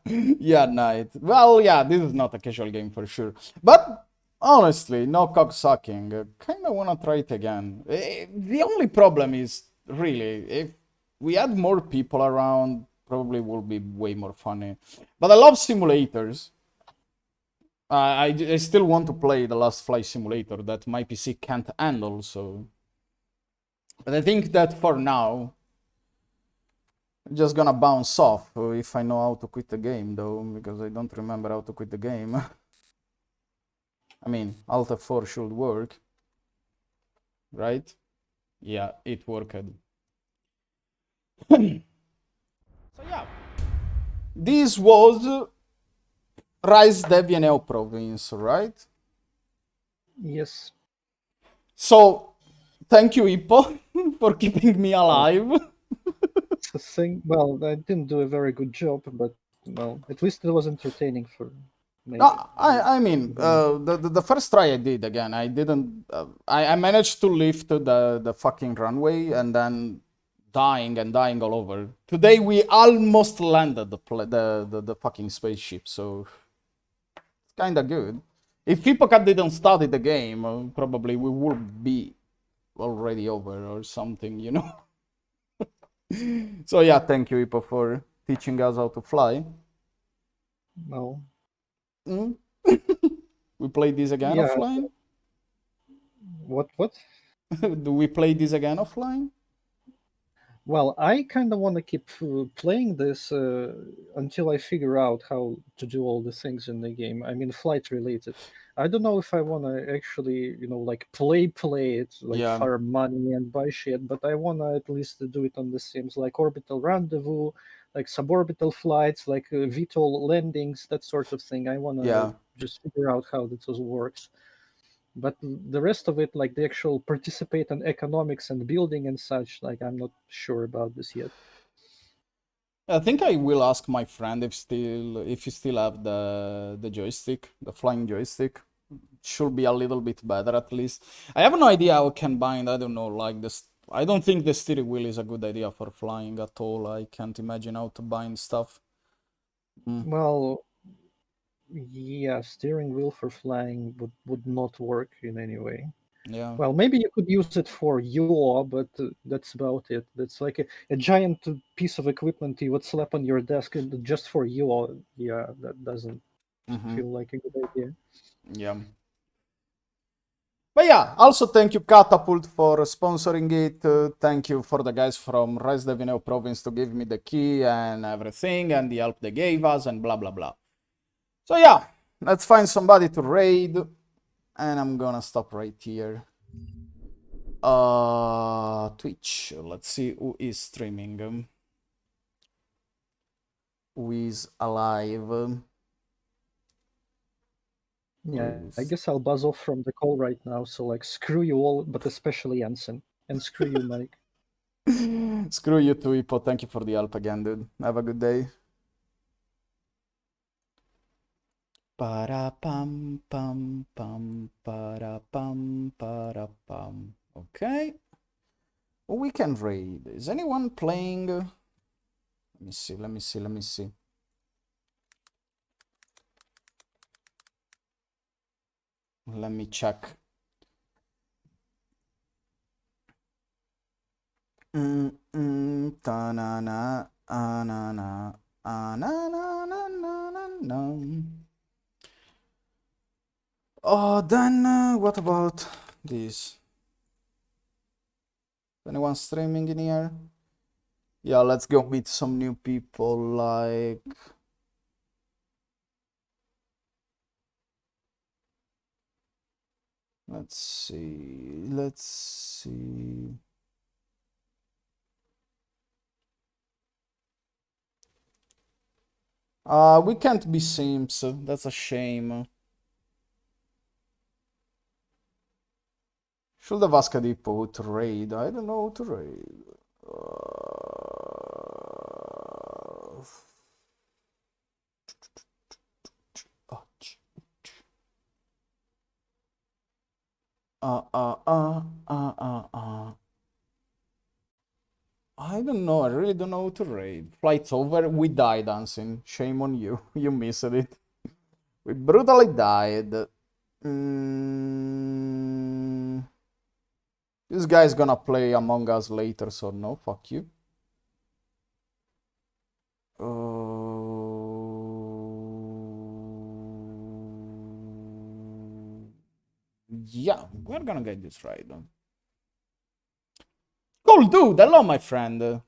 Knight. Well, yeah, this is not a casual game for sure. But honestly, no cocksucking. Kind of want to try it again. The only problem is, really, if we had more people around, probably would be way more funny. But I love simulators. I still want to play the Last Flight Simulator that my PC can't handle, so... But I think that for now, I'm just gonna bounce off if I know how to quit the game, though, because I don't remember how to quit the game. I mean, Alt F4 should work, right? Yeah, it worked. So yeah, this was Rise de Vieneo province, right? Yes. So, thank you, Hippo, for keeping me alive. It's a thing. Well, I didn't do a very good job, but well, at least it was entertaining for me. No, I mean, the first try I did again, I didn't. I managed to lift the fucking runway and then dying all over. Today we almost landed the fucking spaceship, so it's kind of good. If Hippocat didn't study the game, probably we would be already over or something, you know. So yeah, thank you, Hippo, for teaching us how to fly. No. We play this again offline? What? Do we play this again offline? Well, I kind of want to keep playing this until I figure out how to do all the things in the game. I mean, flight related. I don't know if I want to actually, like play it, like farm money and buy shit, but I want to at least do it on the sims, like orbital rendezvous, like suborbital flights, like VTOL landings, that sort of thing. I want to just figure out how this all works. But the rest of it, like the actual participate in economics and building and such, like I'm not sure about this yet. I think I will ask my friend if you still have the joystick, the flying joystick. It should be a little bit better at least. I have no idea how I can bind. I don't know, like this. I don't think the steering wheel is a good idea for flying at all. I can't imagine how to bind stuff. Well, yeah, steering wheel for flying would not work in any way. Yeah. Well, maybe you could use it for yaw, but that's about it. That's like a giant piece of equipment you would slap on your desk just for yaw. Yeah, that doesn't feel like a good idea. Yeah. But yeah, also thank you Catapult for sponsoring it. Thank you for the guys from Res de Vineo province to give me the key and everything and the help they gave us and blah blah blah. So yeah, let's find somebody to raid. And I'm gonna stop right here. Twitch. Let's see who is streaming. Who is alive? Yeah, I guess I'll buzz off from the call right now. So like, screw you all, but especially Anson, and screw you, Mike. Screw you too, Hippo. Thank you for the help again, dude. Have a good day. Para pam pam pam para pam para pam. Okay. We can raid. Is anyone playing? Let Let me see. Let me check. Ta-na-na, ah-na-na, ah-na-na-na-na-na-na. Oh, then what about this? Anyone streaming in here? Yeah, let's go meet some new people, like... Let's see. We can't be simps. That's a shame. Should have asked Hippo to raid. I don't know how to raid. I don't know. I really don't know how to raid. Flight's over. We died, dancing. Shame on you. You missed it. We brutally died. This guy's gonna play Among Us later, so no, fuck you. Yeah, we're gonna get this right. Cool, dude. Hello, my friend.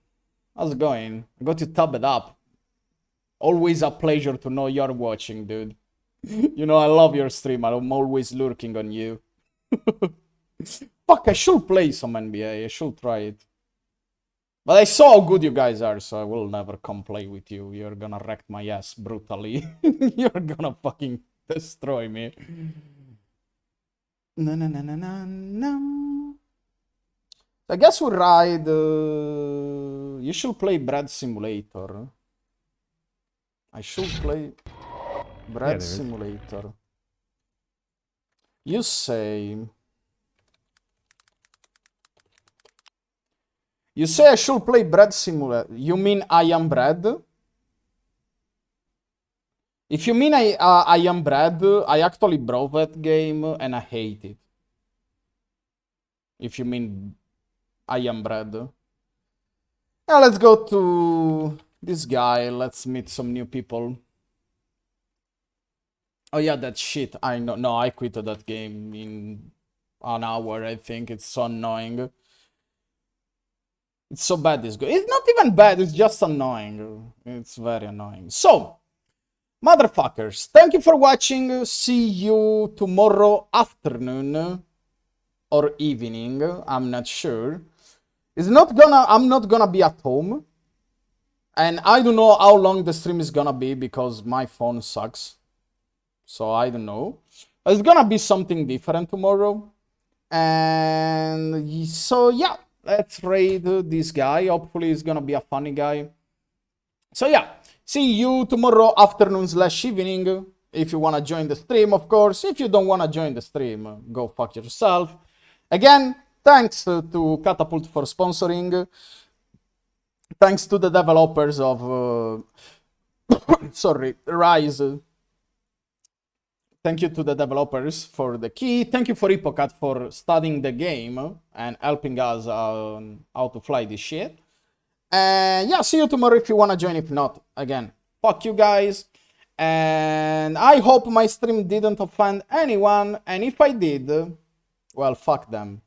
How's it going? I got you tabbed up. Always a pleasure to know you're watching, dude. You know, I love your stream. I'm always lurking on you. Fuck, I should play some NBA. I should try it. But I saw how good you guys are, so I will never come play with you. You're gonna wreck my ass brutally. You're gonna fucking destroy me. No. I guess we ride... You should play Bread Simulator. I should play Bread Simulator. You say... You say I should play Bread Simulator. You mean I Am Bread? If you mean I Am Bread, I actually brought that game and I hate it. If you mean I Am Bread. Now let's go to this guy. Let's meet some new people. Oh yeah, that shit. I know. No, I quit that game in an hour, I think. It's so annoying. It's so bad, this game. It's not even bad, it's just annoying. It's very annoying. So, motherfuckers, thank you for watching. See you tomorrow afternoon or evening. I'm not sure. I'm not gonna be at home. And I don't know how long the stream is gonna be because my phone sucks. So I don't know. It's gonna be something different tomorrow. And so yeah. Let's raid this guy. Hopefully he's gonna be a funny guy. So yeah, see you tomorrow afternoon / evening. If you wanna join the stream, of course. If you don't wanna join the stream, go fuck yourself. Again, thanks to Catapult for sponsoring. Thanks to the developers of sorry, Rise. Thank you to the developers for the key. Thank you for Hippocat for studying the game and helping us on how to fly this shit. And yeah, see you tomorrow if you want to join. If not, again, fuck you guys. And I hope my stream didn't offend anyone. And if I did, well, fuck them.